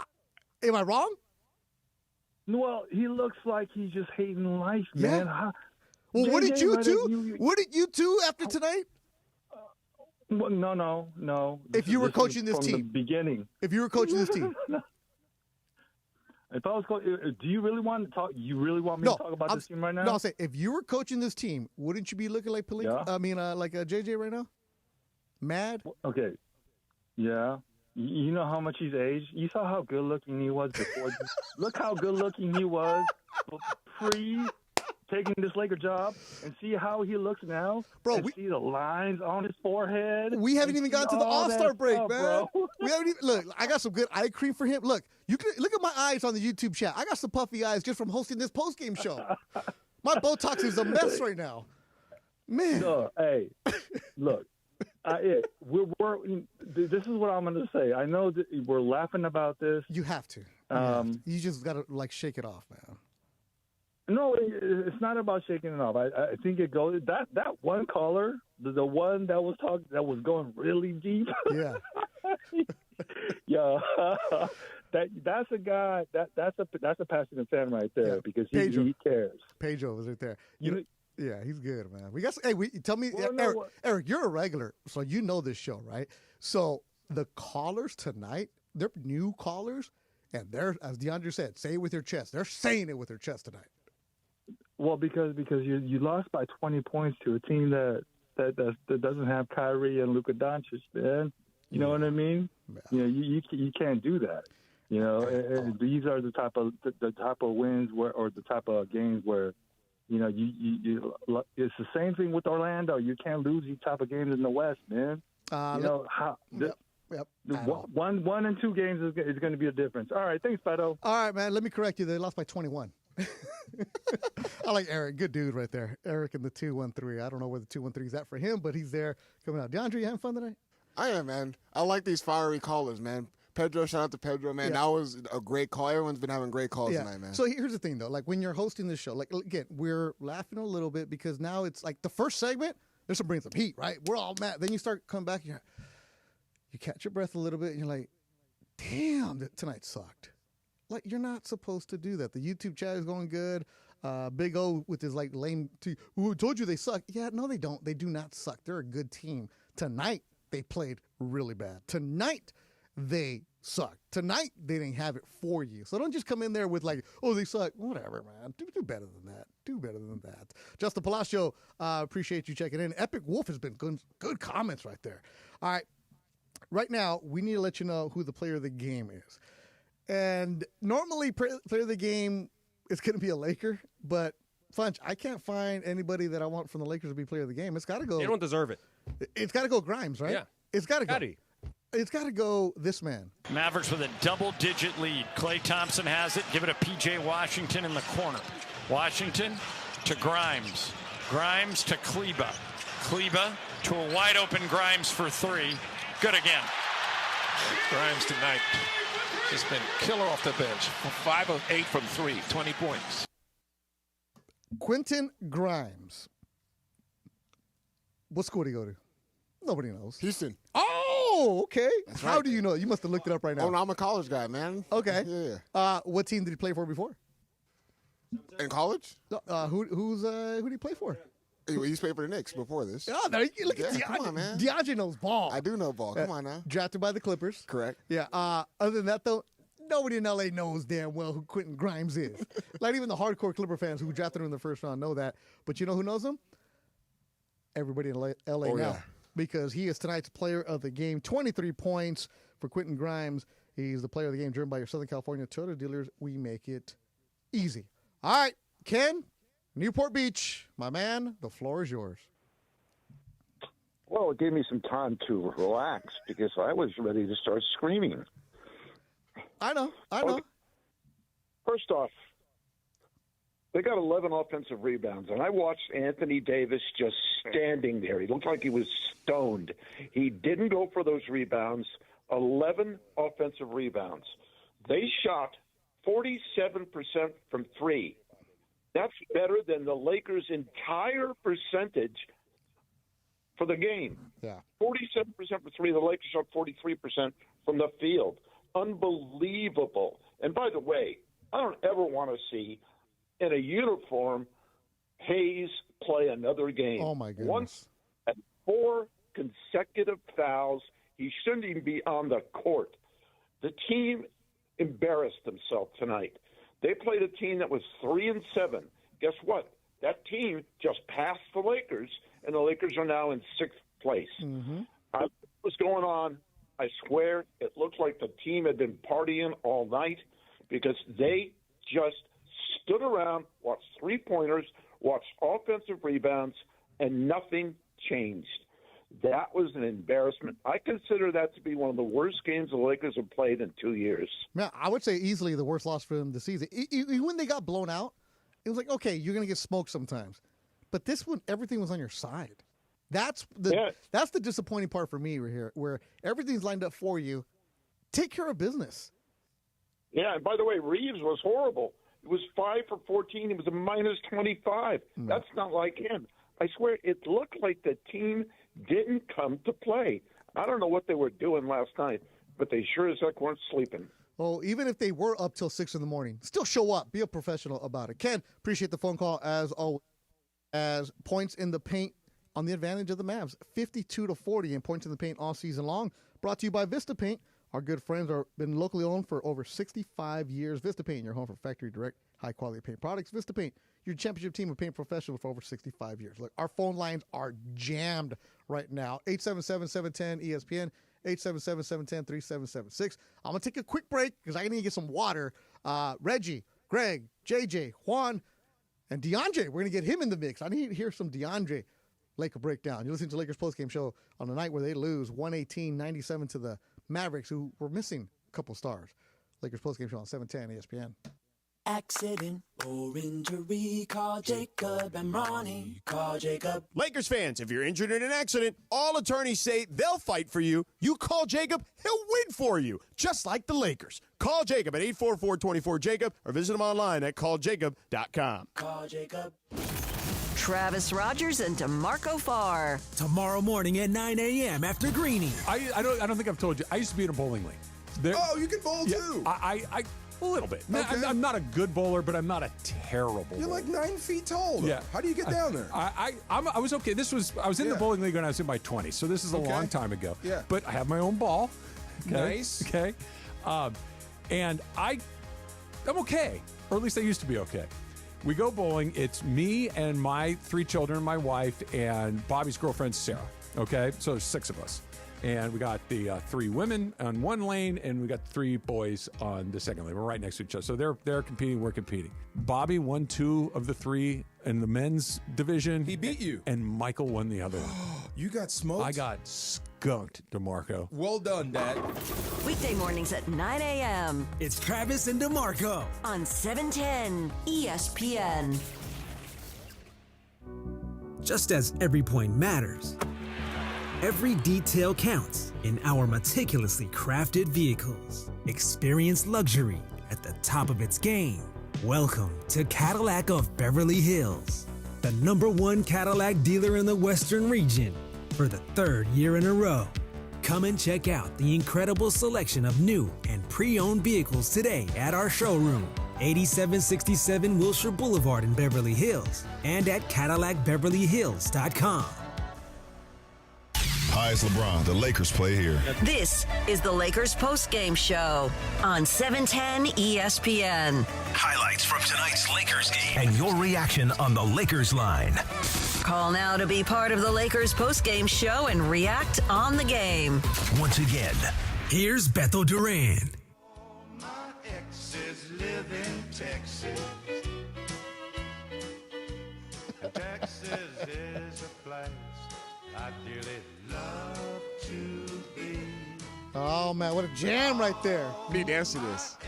Am I wrong? Well, he looks like he's just hating life, man. Well, JJ, what did you Redick, do? What did you do after tonight? Well, no. If you were coaching this from team, the beginning. If you were coaching this team, if I was coaching, do you really want to talk? You really want me to talk about this team right now? No, I'll say if you were coaching this team, wouldn't you be looking like like JJ right now? Mad? Okay. Yeah. You know how much he's aged? You saw how good looking he was before. Look how good looking he was pre taking this Laker job, and see how he looks now. Bro, see the lines on his forehead. We haven't even gotten to the All-Star break, man. Bro. We haven't even look. I got some good eye cream for him. Look, you can look at my eyes on the YouTube chat. I got some puffy eyes just from hosting this post-game show. My Botox is a mess right now, man. No, hey, look. This is what I'm going to say. I know that we're laughing about this. You have to. You just got to shake it off, man. No, it's not about shaking it off. I think it goes that one caller, the one that was going really deep. Yeah. Yeah. That's a guy that's a passionate fan right there because he cares. Pedro was right there. Yeah, he's good, man. Tell me, Well, Eric, you're a regular, so you know this show, right? So the callers tonight, they're new callers, and they're, as DeAndre said, say it with your chest. They're saying it with their chest tonight. Well, because you lost by 20 points to a team that doesn't have Kyrie and Luka Doncic, man. You know what I mean? Yeah. You can't do that. You know, and these are the type of wins or the type of games where. You know, you it's the same thing with Orlando. You can't lose these type of games in the West, man. One and two games is going to be a difference. All right, thanks, Beto. All right, man. Let me correct you. They lost by 21. I like Eric. Good dude right there. Eric in the 213. I don't know where the 213 is at for him, but he's there coming out. DeAndre, you having fun tonight? I am, man. I like these fiery callers, man. Pedro, shout out to Pedro, man. That was a great call. Everyone's been having great calls tonight, man. So here's the thing, though. Like, when you're hosting this show, like, again, we're laughing a little bit because now it's like the first segment, this will bring some heat, right? We're all mad. Then you start coming back, you catch your breath a little bit, and you're like, damn, tonight sucked. Like, you're not supposed to do that. The YouTube chat is going good. Big O with his, like, lame, who told you they suck? Yeah, no, they don't. They do not suck. They're a good team. Tonight, they played really bad. Tonight, they suck. Tonight, they didn't have it for you. So don't just come in there with like, oh, they suck. Whatever, man. Do better than that. Do better than that. Justin Palacio, appreciate you checking in. Epic Wolf has been good comments right there. All right. Right now, we need to let you know who the player of the game is. And normally, player of the game is going to be a Laker, but Funch, I can't find anybody that I want from the Lakers to be player of the game. It's got to go. They don't deserve it. It's got to go Grimes, right? Yeah. It's got to go. It's got to go this man. Mavericks with a double-digit lead. Klay Thompson has it. Give it to P.J. Washington in the corner. Washington to Grimes. Grimes to Kleba. Kleba to a wide-open Grimes for three. Good again. Grimes tonight has been killer off the bench. 5 of 8 from 3, 20 points. Quentin Grimes. What school did he go to? Nobody knows. Houston. Oh, okay. That's How right. do you know? You must have looked it up right now. Oh, no, I'm a college guy, man. Okay. Yeah. What team did he play for before? In college? Who did he play for? He used to play for the Knicks before this. Oh, there you look at DeAndre. Come on, man. DeAndre knows ball. I do know ball. Come on now. Drafted by the Clippers. Correct. Yeah. Other than that, though, nobody in L.A. knows damn well who Quentin Grimes is. Not even the hardcore Clipper fans who drafted him in the first round know that. But you know who knows him? Everybody in L.A. now. Yeah. Because he is tonight's player of the game. 23 points for Quentin Grimes. He's the player of the game driven by your Southern California Toyota dealers. We make it easy. All right, Ken, Newport Beach, my man, the floor is yours. Well, it gave me some time to relax because I was ready to start screaming. I know. Okay. First off, they got 11 offensive rebounds, and I watched Anthony Davis just standing there. He looked like he was stoned. He didn't go for those rebounds. 11 offensive rebounds. They shot 47% from three. That's better than the Lakers' entire percentage for the game. Yeah. 47% for three. The Lakers shot 43% from the field. Unbelievable. And by the way, I don't ever want to see in a uniform Hayes play another game. Oh, my goodness. Once at 4 consecutive fouls, he shouldn't even be on the court. The team embarrassed themselves tonight. They played a team that was 3-7. Guess what? That team just passed the Lakers, and the Lakers are now in 6th place. What was going on? I swear it looked like the team had been partying all night because they just stood around, watched three-pointers, watched offensive rebounds, and nothing changed. That was an embarrassment. I consider that to be one of the worst games the Lakers have played in 2 years. Man, I would say easily the worst loss for them this season. Even when they got blown out, it was like, okay, you're going to get smoked sometimes. But this one, everything was on your side. That's the disappointing part for me right here, where everything's lined up for you. Take care of business. Yeah, and by the way, Reeves was horrible. It was 5 for 14. He was a minus 25. That's not like him. I swear, it looked like the team didn't come to play. I don't know what they were doing last night, but they sure as heck weren't sleeping. Well, even if they were up till 6 in the morning, still show up. Be a professional about it. Ken, appreciate the phone call as always. As points in the paint on the advantage of the Mavs, 52-40 in points in the paint all season long. Brought to you by Vista Paint. Our good friends are been locally owned for over 65 years. Vista Paint, your home for factory direct, high quality paint products. Vista Paint, your championship team of paint professionals for over 65 years. Look, our phone lines are jammed right now. 877-710-ESPN, 877-710-3776. I'm going to take a quick break because I need to get some water. Reggie, Greg, JJ, Juan, and DeAndre, we're going to get him in the mix. I need to hear some DeAndre Laker breakdown. You're listening to Lakers postgame show on the night where they lose 118-97 to the Mavericks, who were missing a couple stars. Lakers postgame show on 710 ESPN. Accident or injury, call Jacob and Ronnie. Call Jacob. Lakers fans, if you're injured in an accident, all attorneys say they'll fight for you. You call Jacob, he'll win for you, just like the Lakers. Call Jacob at 844-24-JACOB or visit him online at calljacob.com. Call Jacob. Travis Rogers and DeMarco Farr. Tomorrow morning at 9 a.m. after Greenie. I don't think I've told you. I used to be in a bowling league. You can bowl too. I a little bit. Okay. I'm not a good bowler, but I'm not a terrible bowler. You're like 9 feet tall. Yeah. How do you get down there? I was okay. I was in the bowling league when I was in my 20s, so this is a long time ago. Yeah. But I have my own ball. Okay? Nice. Okay. And I'm okay, or at least I used to be okay. We go bowling. It's me and my 3 children, my wife, and Bobby's girlfriend, Sarah. Okay? So there's 6 of us. And we got the 3 women on one lane, and we got 3 boys on the second lane. We're right next to each other. So they're competing, we're competing. Bobby won 2 of the 3 in the men's division. He beat you. And Michael won the other one. You got smoked? I got skunked, DeMarco. Well done, Dad. Weekday mornings at 9 a.m. It's Travis and DeMarco on 710 ESPN. Just as every point matters, every detail counts in our meticulously crafted vehicles. Experience luxury at the top of its game. Welcome to Cadillac of Beverly Hills, the #1 Cadillac dealer in the Western region for the 3rd year in a row. Come and check out the incredible selection of new and pre-owned vehicles today at our showroom, 8767 Wilshire Boulevard in Beverly Hills, and at CadillacBeverlyHills.com. Hi, it's LeBron. The Lakers play here. This is the Lakers postgame show on 710 ESPN. Highlights from tonight's Lakers game and your reaction on the Lakers line. Call now to be part of the Lakers postgame show and react on the game. Once again, here's Beto Duran. My exes live in Texas. And Texas is a place I dearly love to be. Oh, man, what a jam right there. Me dance to this.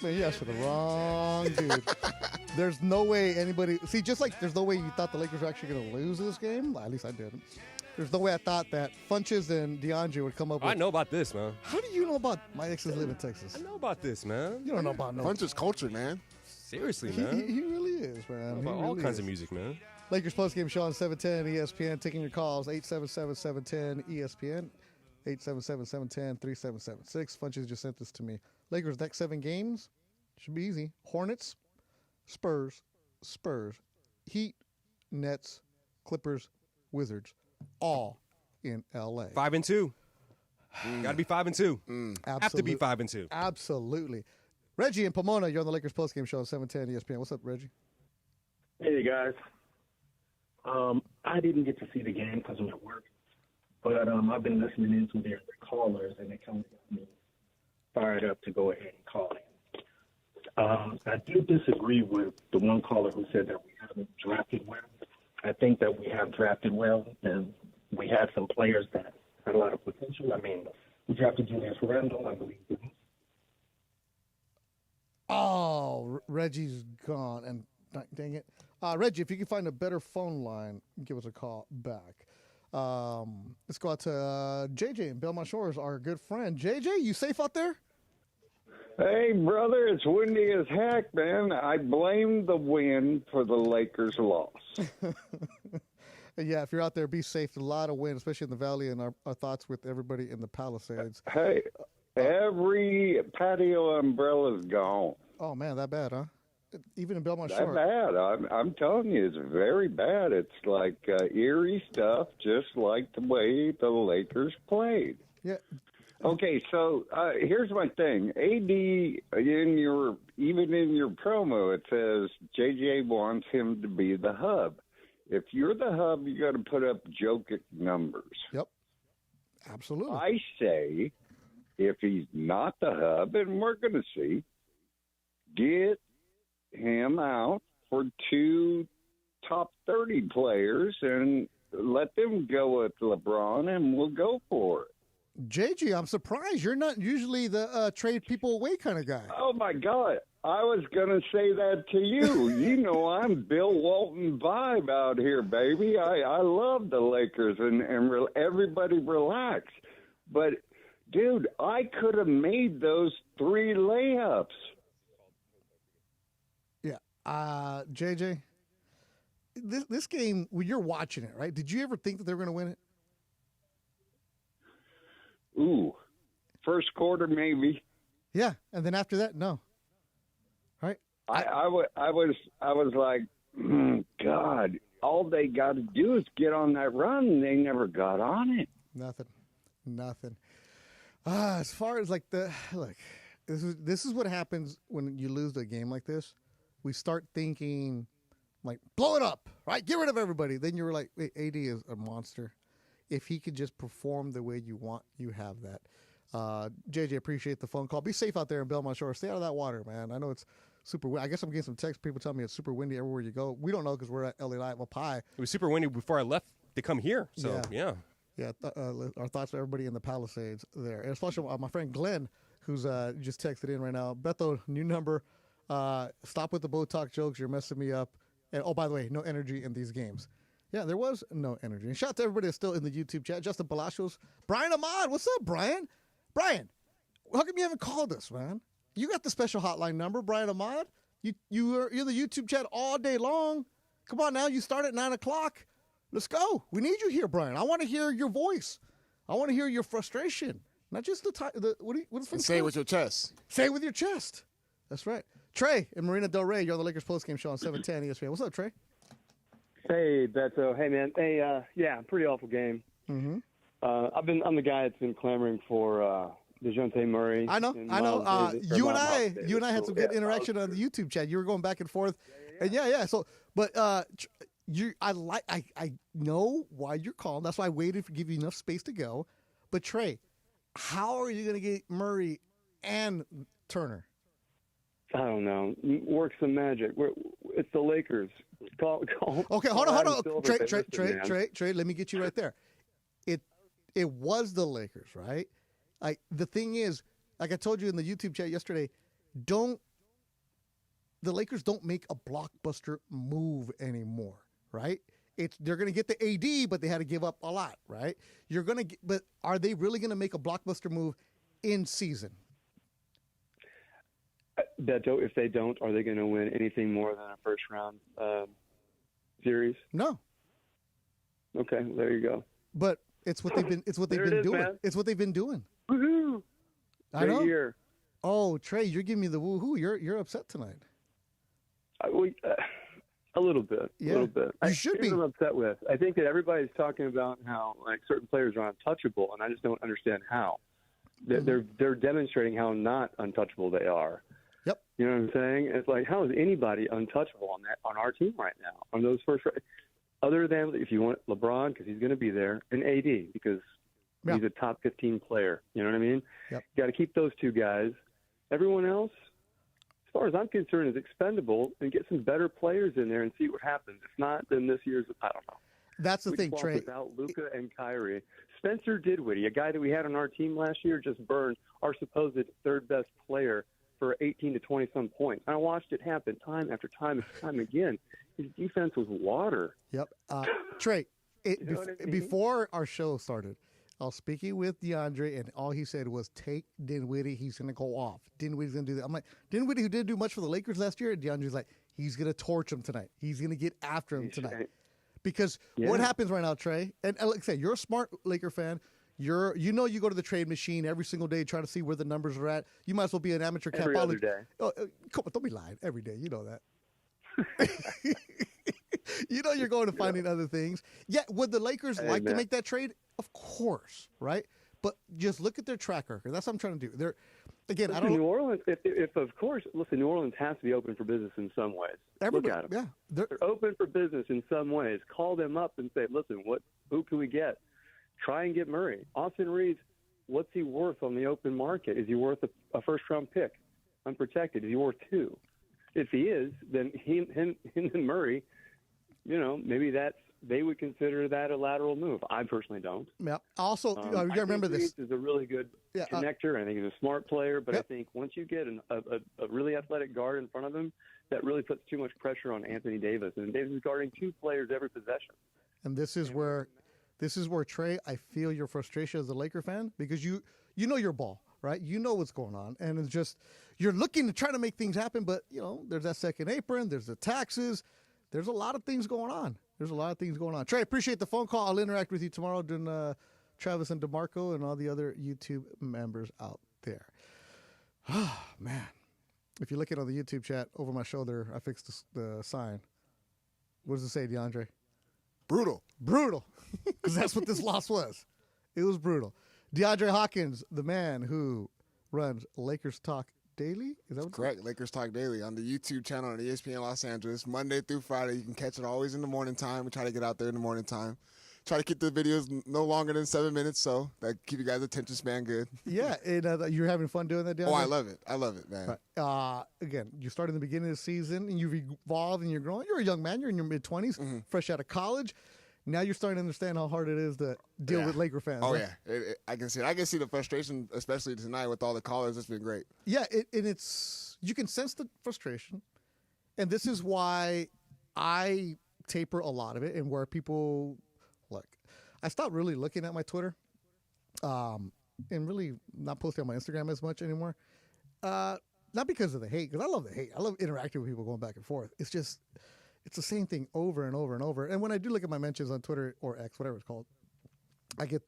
Man, you asked for the wrong dude. There's no way anybody... See, just like there's no way you thought the Lakers were actually going to lose this game. Well, at least I didn't. There's no way I thought that Funches and DeAndre would come up with... I know about this, man. How do you know about my exes live in Texas? I know about this, man. You don't know about no... Funches culture, man. Seriously, man. He really is, man. About all kinds of music, man. Lakers postgame show on 710 ESPN. Taking your calls, 877-710 ESPN, 877-710-3776. Funches just sent this to me. Lakers next 7 games should be easy. Hornets, Spurs, Heat, Nets, Clippers, Wizards, all in L.A. 5-2. Got to be 5-2. Have to be 5-2. Absolutely. Reggie and Pomona, you're on the Lakers postgame show on 710 ESPN. What's up, Reggie? Hey, guys. I didn't get to see the game because I'm at work, but I've been listening into their callers, and it kind of got me fired up to go ahead and call in. I do disagree with the one caller who said that we haven't drafted well. I think that we have drafted well, and we had some players that had a lot of potential. I mean, we drafted Julius Randle, I believe. Oh, Reggie's gone, and dang it. Reggie, if you can find a better phone line, give us a call back. Let's go out to JJ in Belmont Shores, our good friend. JJ, you safe out there? Hey, brother, it's windy as heck, man. I blame the wind for the Lakers' loss. Yeah, if you're out there, be safe. There's a lot of wind, especially in the valley, and our thoughts with everybody in the Palisades. Hey, every patio umbrella's gone. Oh, man, that bad, huh? Even in Belmont That Shores. bad. I'm telling you, it's very bad. It's like eerie stuff, just like the way the Lakers played. Yeah. Okay, so here's my thing. AD, even in your promo, it says JJ wants him to be the hub. If you're the hub, you got to put up Jokic numbers. Yep. Absolutely. I say, if he's not the hub, and we're going to see, get him out for 2 top 30 players and let them go with LeBron, and we'll go for it. JJ, I'm surprised. You're not usually the trade people away kind of guy. Oh, my God. I was going to say that to you. You know, I'm Bill Walton vibe out here, baby. I love the Lakers, and everybody relax. But, dude, I could have made those 3 layups. Yeah. JJ, this game, when you're watching it, right, did you ever think that they were going to win it? Ooh, first quarter maybe. Yeah, and then after that, no. Right? I was like, God, all they got to do is get on that run, and they never got on it. Nothing. As far as like look, this is what happens when you lose a game like this. We start thinking like, blow it up, right? Get rid of everybody. Then you were like, wait, AD is a monster. If he could just perform the way you want, you have that. JJ, appreciate the phone call. Be safe out there in Belmont Shore. Stay out of that water, man. I know it's super windy. I guess I'm getting some texts. People tell me it's super windy everywhere you go. We don't know because we're at LA Live Pie. It was super windy before I left to come here. So, yeah. Our thoughts to everybody in the Palisades there. And especially my friend Glenn, who's just texted in right now. Beto, new number. Stop with the Botox jokes. You're messing me up. And, oh, by the way, no energy in these games. Yeah, there was no energy. And shout out to everybody that's still in the YouTube chat. Justin Palacios. Brian Ahmad. What's up, Brian? Brian, how come you haven't called us, man? You got the special hotline number, Brian Ahmad. You're in the YouTube chat all day long. Come on now. You start at 9 o'clock. Let's go. We need you here, Brian. I want to hear your voice. I want to hear your frustration. Not just say it with your chest. Say it with your chest. That's right. Trey in Marina Del Rey. You're on the Lakers postgame show on 710 ESPN. What's up, Trey? Hey, Beto. Hey, man. Hey, pretty awful game. Mm-hmm. I'm the guy that's been clamoring for DeJounte Murray. I know. You and I had some good interaction on the YouTube chat. You were going back and forth, and So, but I know why you're calling. That's why I waited to give you enough space to go. But Trey, how are you going to get Murray and Turner? I don't know. Work some magic. It's the Lakers. Call. Okay, hold on. Trey, let me get you right there. It was the Lakers, right? The thing is, like I told you in the YouTube chat yesterday, the Lakers don't make a blockbuster move anymore, right? They're going to get the AD, but they had to give up a lot, right? But are they really going to make a blockbuster move in season? Beto, if they don't, are they going to win anything more than a first round series? No. Okay, there you go. But it's what they've been. It's what they've been doing. Man. It's what they've been doing. Woohoo! I know. Year. Oh, Trey, you're giving me the woohoo. You're upset tonight. A little bit. Yeah. A little bit. You should be. I'm upset with. I think that everybody's talking about how certain players are untouchable, and I just don't understand how. They're demonstrating how not untouchable they are. Yep. You know what I'm saying? It's like, how is anybody untouchable on our team right now on those first? Other than if you want LeBron because he's going to be there, and AD because he's a top 15 player. You know what I mean? Yep. Got to keep those two guys. Everyone else, as far as I'm concerned, is expendable, and get some better players in there and see what happens. If not, then this year's I don't know. That's the thing, Trey. Without Luka and Kyrie, Spencer Dinwiddie, a guy that we had on our team last year, just burned our supposed third best player for 18 to 20 some points. I watched it happen time after time and time again. His defense was water. Yep. Trey, before our show started, I was speaking with DeAndre, and all he said was, take Dinwiddie. He's going to go off. Dinwiddie's going to do that. I'm like, Dinwiddie, who didn't do much for the Lakers last year, and DeAndre's like, he's going to torch him tonight. He's going to get after him tonight. Because what happens right now, Trey, and like I say, you're a smart Laker fan. You go to the trade machine every single day trying to see where the numbers are at. You might as well be an amateur capologist. Every other day. Oh, come on, don't be lying. Every day. You know that. You're going to finding other things. Yeah, would the Lakers like to make that trade? Of course, right? But just look at their track record. That's what I'm trying to do. I don't know. New Orleans, if of course, listen, New Orleans has to be open for business in some ways. Look at them. Yeah, they're open for business in some ways. Call them up and say, listen, who can we get? Try and get Murray. Austin Reeves, what's he worth on the open market? Is he worth a first-round pick, unprotected? Is he worth 2? If he is, then him and Murray, maybe they would consider that a lateral move. I personally don't. Yeah. Also, you got to remember this. Reeves is a really good connector. I think he's a smart player, but I think once you get a really athletic guard in front of him, that really puts too much pressure on Anthony Davis. And Davis is guarding 2 players every possession. And this is where, Trey, I feel your frustration as a Laker fan because you know your ball, right? You know what's going on. And it's just you're looking to try to make things happen, but, there's that second apron, there's the taxes. There's a lot of things going on. Trey, appreciate the phone call. I'll interact with you tomorrow during Travis and DeMarco and all the other YouTube members out there. Oh, man. If you're looking on the YouTube chat over my shoulder, I fixed the sign. What does it say, DeAndre? Brutal. Because that's what this loss was. It was brutal. DeAndre Hawkins, the man who runs Lakers Talk Daily? Is that correct? Lakers Talk Daily on the YouTube channel on ESPN Los Angeles, Monday through Friday. You can catch it always in the morning time. We try to get out there in the morning time. Try to keep the videos no longer than 7 minutes, so that keep you guys' attention span good. Yeah, and you're having fun doing that, DeAndre? Oh, I love it, man. Right. Again, you started in the beginning of the season, and you've evolved, and you're growing. You're a young man. You're in your mid-20s, fresh out of college. Now you're starting to understand how hard it is to deal with Laker fans. Oh, right? yeah. I can see it. I can see the frustration, especially tonight with all the callers. It's been great. Yeah, you can sense the frustration. And this is why I taper a lot of it and where people look. I stopped really looking at my Twitter and really not posting on my Instagram as much anymore. Not because of the hate, because I love the hate. I love interacting with people going back and forth. It's just... it's the same thing over and over and over. And when I do look at my mentions on Twitter or X, whatever it's called, I get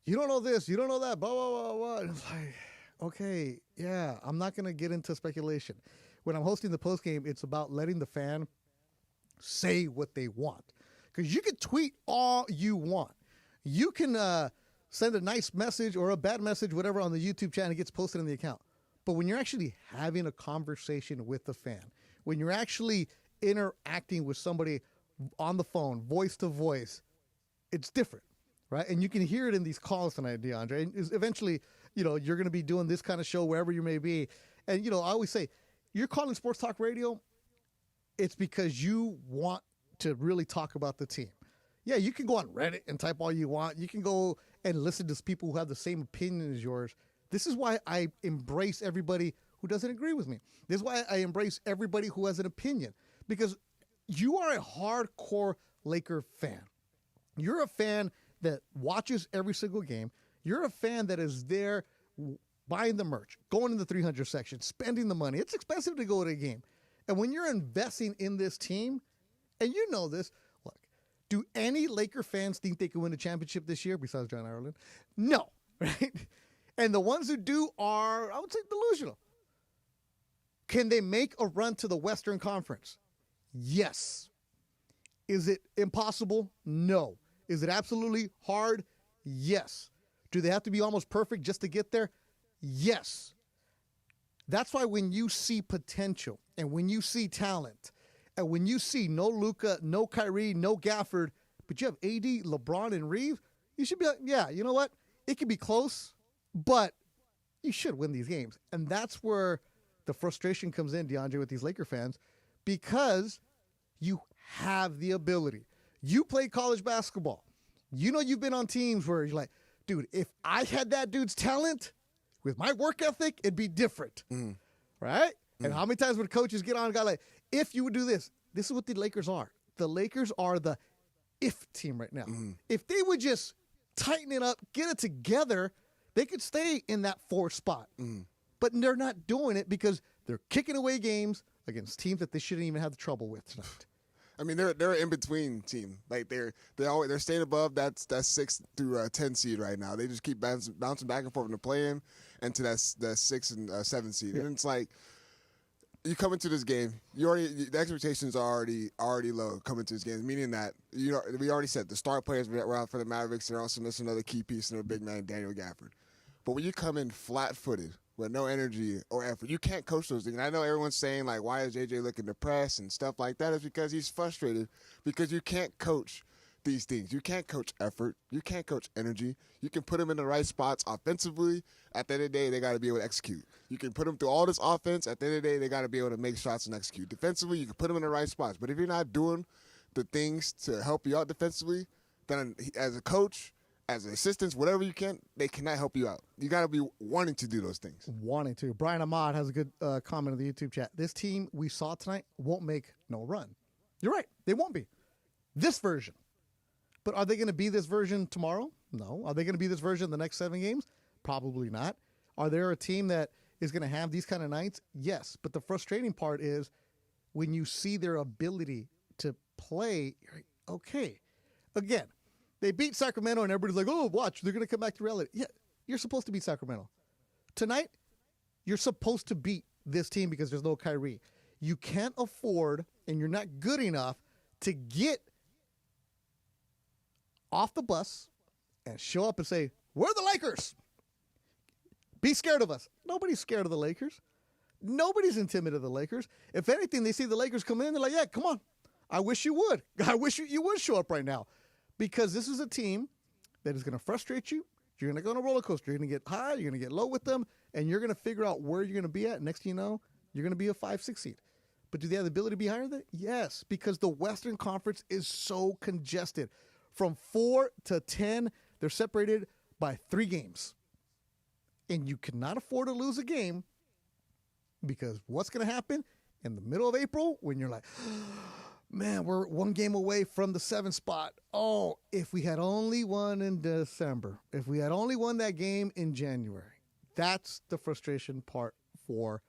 you don't know this, you don't know that, blah, blah, blah, blah. And it's like, okay, yeah, I'm not going to get into speculation. When I'm hosting the postgame, it's about letting the fan say what they want. Because you can tweet all you want. You can send a nice message or a bad message, whatever, on the YouTube channel, it gets posted in the account. But when you're actually having a conversation with the fan, when you're actually interacting with somebody on the phone, voice to voice, it's different, right? And you can hear it in these calls tonight, DeAndre. And eventually, you're going to be doing this kind of show wherever you may be. And, I always say, you're calling sports talk radio, it's because you want to really talk about the team. Yeah, you can go on Reddit and type all you want. You can go and listen to people who have the same opinion as yours. This is why I embrace everybody who doesn't agree with me. This is why I embrace everybody who has an opinion, because you are a hardcore Laker fan. You're a fan that watches every single game. You're a fan that is there buying the merch, going in the 300 section, spending the money. It's expensive to go to a game. And when you're investing in this team, and you know this, look, do any Laker fans think they can win a championship this year besides John Ireland? No, right? And the ones who do are, I would say, delusional. Can they make a run to the Western Conference? Yes. Is it impossible? No. Is it absolutely hard? Yes. Do they have to be almost perfect just to get there? Yes. That's why when you see potential and when you see talent and when you see no Luka, no Kyrie, no Gafford, but you have AD, LeBron, and Reeves, you should be like, yeah, you know what? It can be close, but you should win these games. And that's where the frustration comes in, DeAndre, with these Laker fans, because you have the ability. You play college basketball. You know you've been on teams where you're like, dude, if I had that dude's talent with my work ethic, it'd be different, right? And how many times would coaches get on a guy like, if you would do this, this is what the Lakers are. The Lakers are the if team right now. If they would just tighten it up, get it together, they could stay in that 4 spot. But they're not doing it because they're kicking away games against teams that they shouldn't even have the trouble with tonight. I mean, they're an in-between team. Like they're staying above that 6 through 10 seed right now. They just keep bouncing back and forth in the play-in and to that 6 and 7 seed. Yeah. And it's like you come into this game, the expectations are already low coming to this game. Meaning that we already said the star players were out for the Mavericks. They're also missing another key piece in their big man Daniel Gafford. But when you come in flat-footed with no energy or effort, you can't coach those things. And I know everyone's saying, like, why is JJ looking depressed and stuff like that? It's because he's frustrated because you can't coach these things. You can't coach effort. You can't coach energy. You can put them in the right spots offensively. At the end of the day, they got to be able to execute. You can put them through all this offense. At the end of the day, they got to be able to make shots and execute. Defensively, you can put them in the right spots. But if you're not doing the things to help you out defensively, then as a coach, as assistants, whatever you can, they cannot help you out. You got to be wanting to do those things. Wanting to. Brian Ahmad has a good comment in the YouTube chat. This team we saw tonight won't make no run. You're right. They won't be. This version. But are they going to be this version tomorrow? No. Are they going to be this version the next 7 games? Probably not. Are there a team that is going to have these kind of nights? Yes. But the frustrating part is when you see their ability to play, you're like, okay. Again, they beat Sacramento, and everybody's like, oh, watch, they're going to come back to reality. Yeah, you're supposed to beat Sacramento. Tonight, you're supposed to beat this team because there's no Kyrie. You can't afford, and you're not good enough to get off the bus and show up and say, we're the Lakers. Be scared of us. Nobody's scared of the Lakers. Nobody's intimidated of the Lakers. If anything, they see the Lakers come in, they're like, yeah, come on. I wish you would. I wish you would show up right now. Because this is a team that is going to frustrate you. You're going to go on a roller coaster. You're going to get high. You're going to get low with them. And you're going to figure out where you're going to be at. Next thing you know, you're going to be a 5-6 seed. But do they have the ability to be higher than that? Yes, because the Western Conference is so congested. From 4 to 10, they're separated by 3 games. And you cannot afford to lose a game because what's going to happen in the middle of April when you're like, man, we're 1 game away from the 7th spot. Oh, if we had only won in December, if we had only won that game in January. That's the frustration part for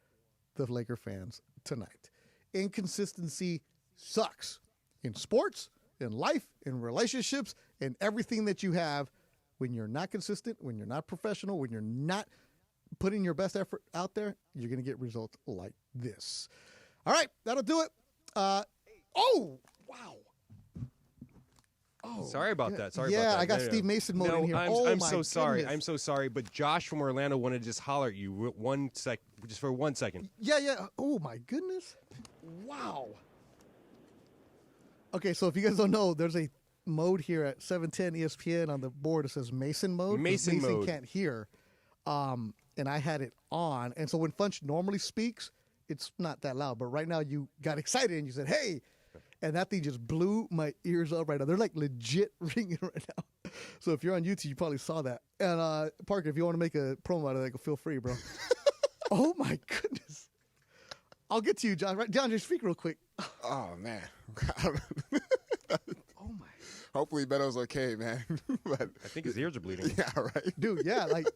the Laker fans tonight. Inconsistency sucks in sports, in life, in relationships, in everything that you have. When you're not consistent, when you're not professional, when you're not putting your best effort out there, you're going to get results like this. All right, that'll do it. Oh, wow. Oh, sorry about that. Sorry about that. I got Steve Mason mode in here. I'm so sorry. I'm so sorry. But Josh from Orlando wanted to just holler at you just for 1 second. Yeah. Oh, my goodness. Wow. Okay, so if you guys don't know, there's a mode here at 710 ESPN on the board. It says Mason mode. Mason mode. Can't hear. And I had it on. And so when Funch normally speaks, it's not that loud. But right now you got excited and you said, hey. And that thing just blew my ears up right now. They're like legit ringing right now. So if you're on YouTube, you probably saw that. And Parker, if you want to make a promo out of that, feel free, bro. Oh my goodness. I'll get to you, John. Right, John, just speak real quick. Oh man. Hopefully Beto's okay, man. But I think his ears are bleeding. Yeah, right. Dude, yeah, like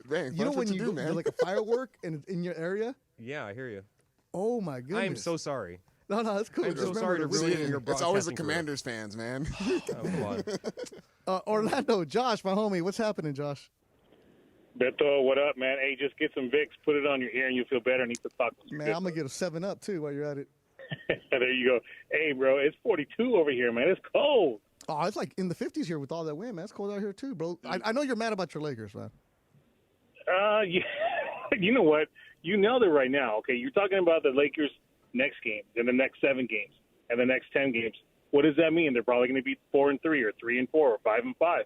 man, you know when you do like a firework in your area? Yeah, I hear you. Oh my goodness. I am so sorry. No, that's cool. I'm so sorry to ruin your It's always the broadcasting Commanders fans, man. career. Oh, come on. Orlando, Josh, my homie, what's happening, Josh? Beto, what up, man? Hey, just get some Vicks, put it on your ear, and you'll feel better. And eat the tacos. Man, I'm gonna get a 7-Up too while you're at it. There you go. Hey, bro, it's 42 over here, man. It's cold. Oh, it's like in the 50s here with all that wind, man. It's cold out here too, bro. I know you're mad about your Lakers, man. Yeah. You know what? You nailed it right now. Okay, you're talking about the Lakers' next game, and the next 7 games, and the next 10 games. What does that mean? They're probably going to be 4-3, or 3-4, or 5-5,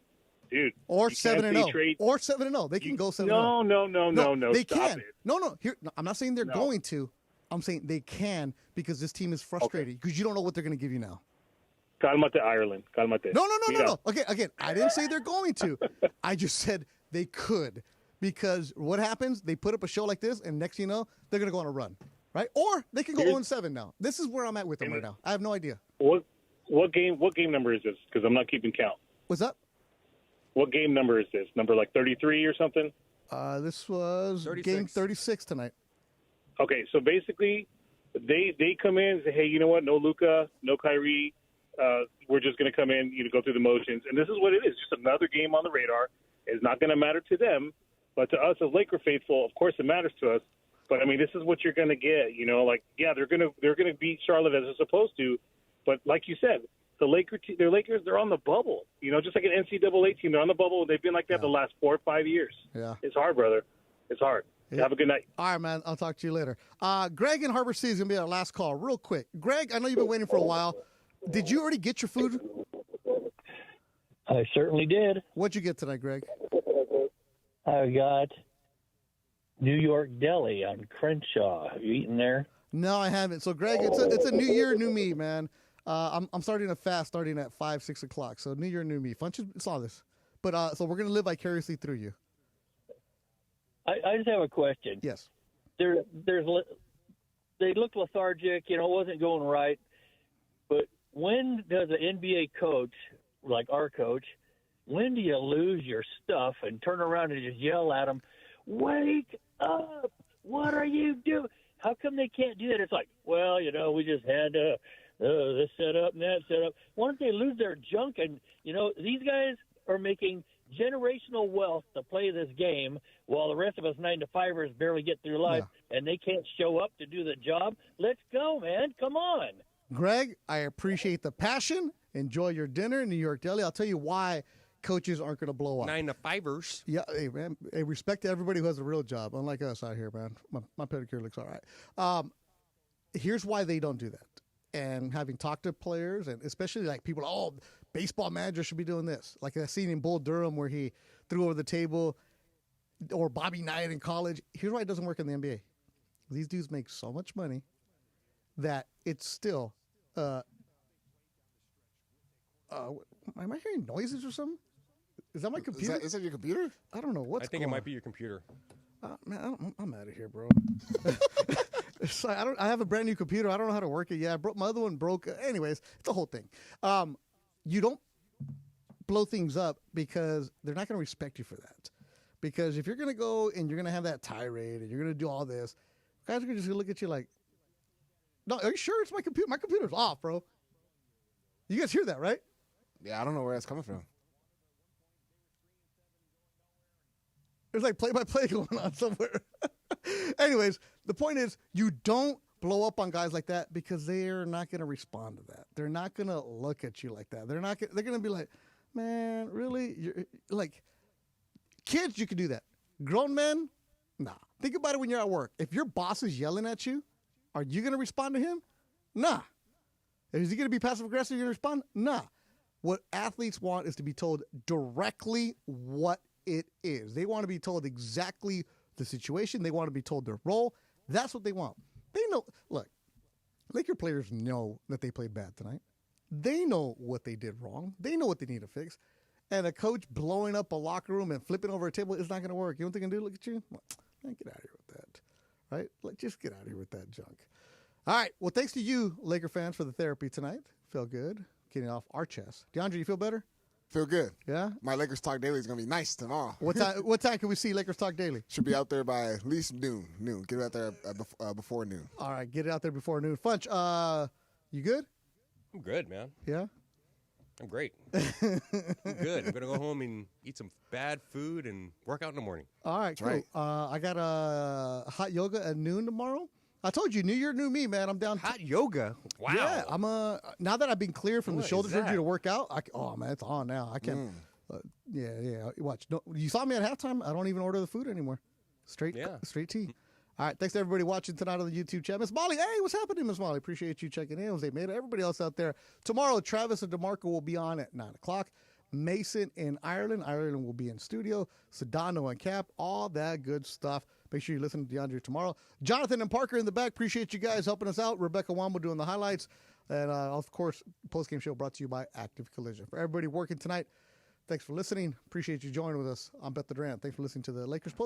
dude. Or 7-0. Or 7-0. They can go 7-0. No. They Stop can. it. No. Here, I'm not saying they're going to. I'm saying they can because this team is frustrated because you don't know what they're going to give you now. Calmate, Ireland. Calmate. No. Okay, again, I didn't say they're going to. I just said they could because what happens? They put up a show like this, and next thing you know, they're going to go on a run, right? Or they can go 0-7 now. This is where I'm at with them right now. I have no idea. What game number is this? Because I'm not keeping count. What's up? What game number is this? Number like 33 or something? This was 36. game 36 tonight. Okay, so basically, they come in and say, hey, you know what? No Luka, no Kyrie. We're just going to come in, go through the motions. And this is what it is. Just another game on the radar. It's not going to matter to them. But to us as Laker faithful, of course it matters to us. But, I mean, this is what you're going to get. They're going to beat Charlotte as they're supposed to. But like you said, the Lakers, they're on the bubble. Just like an NCAA team, they're on the bubble. They've been like that the last 4 or 5 years. Yeah. It's hard, brother. It's hard. Have a good night. All right, man. I'll talk to you later. Greg in Harbor City is going to be our last call. Real quick. Greg, I know you've been waiting for a while. Did you already get your food? I certainly did. What'd you get tonight, Greg? I got New York Deli on Crenshaw. Have you eaten there? No, I haven't. So, Greg, it's a new year, new me, man. I'm starting a fast starting at 5, 6 o'clock. So, new year, new me. Funches saw this. But so we're going to live vicariously through you. I just have a question. Yes. They looked lethargic. It wasn't going right. But when does an NBA coach, like our coach, when do you lose your stuff and turn around and just yell at them, wake up, what are you doing? How come they can't do that? It's like, well, we just had this set up and that set up. Why don't they lose their junk? And, these guys are making generational wealth to play this game while the rest of us 9-to-5ers barely get through life and they can't show up to do the job. Let's go, man. Come on. Greg, I appreciate the passion. Enjoy your dinner in New York Deli. I'll tell you why coaches aren't going to blow up. 9-to-5ers. Yeah, hey, man. Hey, respect to everybody who has a real job, unlike us out here, man. My pedicure looks all right. Here's why they don't do that. And having talked to players, and especially like people, baseball manager should be doing this. Like that scene in Bull Durham where he threw over the table, or Bobby Knight in college. Here's why it doesn't work in the NBA. These dudes make so much money that it's still am I hearing noises or something? Is that my computer? Is that your computer? I don't know what's I think going it might on. be your computer. Man, I'm out of here, bro. It's like, I have a brand new computer. I don't know how to work it yet. My other one broke. Anyways, it's a whole thing. You don't blow things up because they're not going to respect you for that. Because if you're going to go and you're going to have that tirade and you're going to do all this, guys are going to just look at you like, no, are you sure it's my computer? My computer's off, bro. You guys hear that, right? Yeah, I don't know where that's coming from. There's like play-by-play going on somewhere. Anyways, the point is you don't blow up on guys like that because they're not going to respond to that. They're not going to look at you like that. They're going to be like, man, really? You're like, kids, you can do that. Grown men, nah. Think about it when you're at work. If your boss is yelling at you, are you going to respond to him? Nah. Is he going to be passive-aggressive? You're going to respond? Nah. What athletes want is to be told directly what it is. They want to be told exactly the situation. They want to be told their role. That's what they want. They know. Look, Laker players know that they played bad tonight. They know what they did wrong. They know what they need to fix. and a coach blowing up a locker room and flipping over a table is not going to work. You know what they can do? Look at you. Man, get out of here with that. Right? Like, just get out of here with that junk. All right. Well, thanks to you, Laker fans, for the therapy tonight. Feel good. Getting off our chest. DeAndre, you feel better? Feel good. Yeah? My Lakers Talk Daily is going to be nice tomorrow. What time can we see Lakers Talk Daily? Should be out there by at least noon. Get it out there before noon. All right. Get it out there before noon. Funch, you good? I'm good, man. Yeah? I'm great. I'm good. I'm going to go home and eat some bad food and work out in the morning. All right, cool. Right. I got hot yoga at noon tomorrow. I told you, new year, new me, man. I'm down. Hot yoga? Wow. Yeah, I'm now that I've been cleared from the shoulder surgery to work out. Man, it's on now. I can't. Yeah. Watch. No, you saw me at halftime. I don't even order the food anymore. Straight tea. All right, thanks to everybody watching tonight on the YouTube chat. Miss Molly, hey, what's happening, Miss Molly? Appreciate you checking in. Jose Meda, everybody else out there. Tomorrow, Travis and DeMarco will be on at 9 o'clock. Mason in Ireland. Ireland will be in studio. Sedano and Cap, all that good stuff. Make sure you listen to DeAndre tomorrow. Jonathan and Parker in the back. Appreciate you guys helping us out. Rebecca Wambo doing the highlights. And, of course, postgame show brought to you by Active Collision. For everybody working tonight, thanks for listening. Appreciate you joining with us. I'm Beth the Durant. Thanks for listening to the Lakers Post.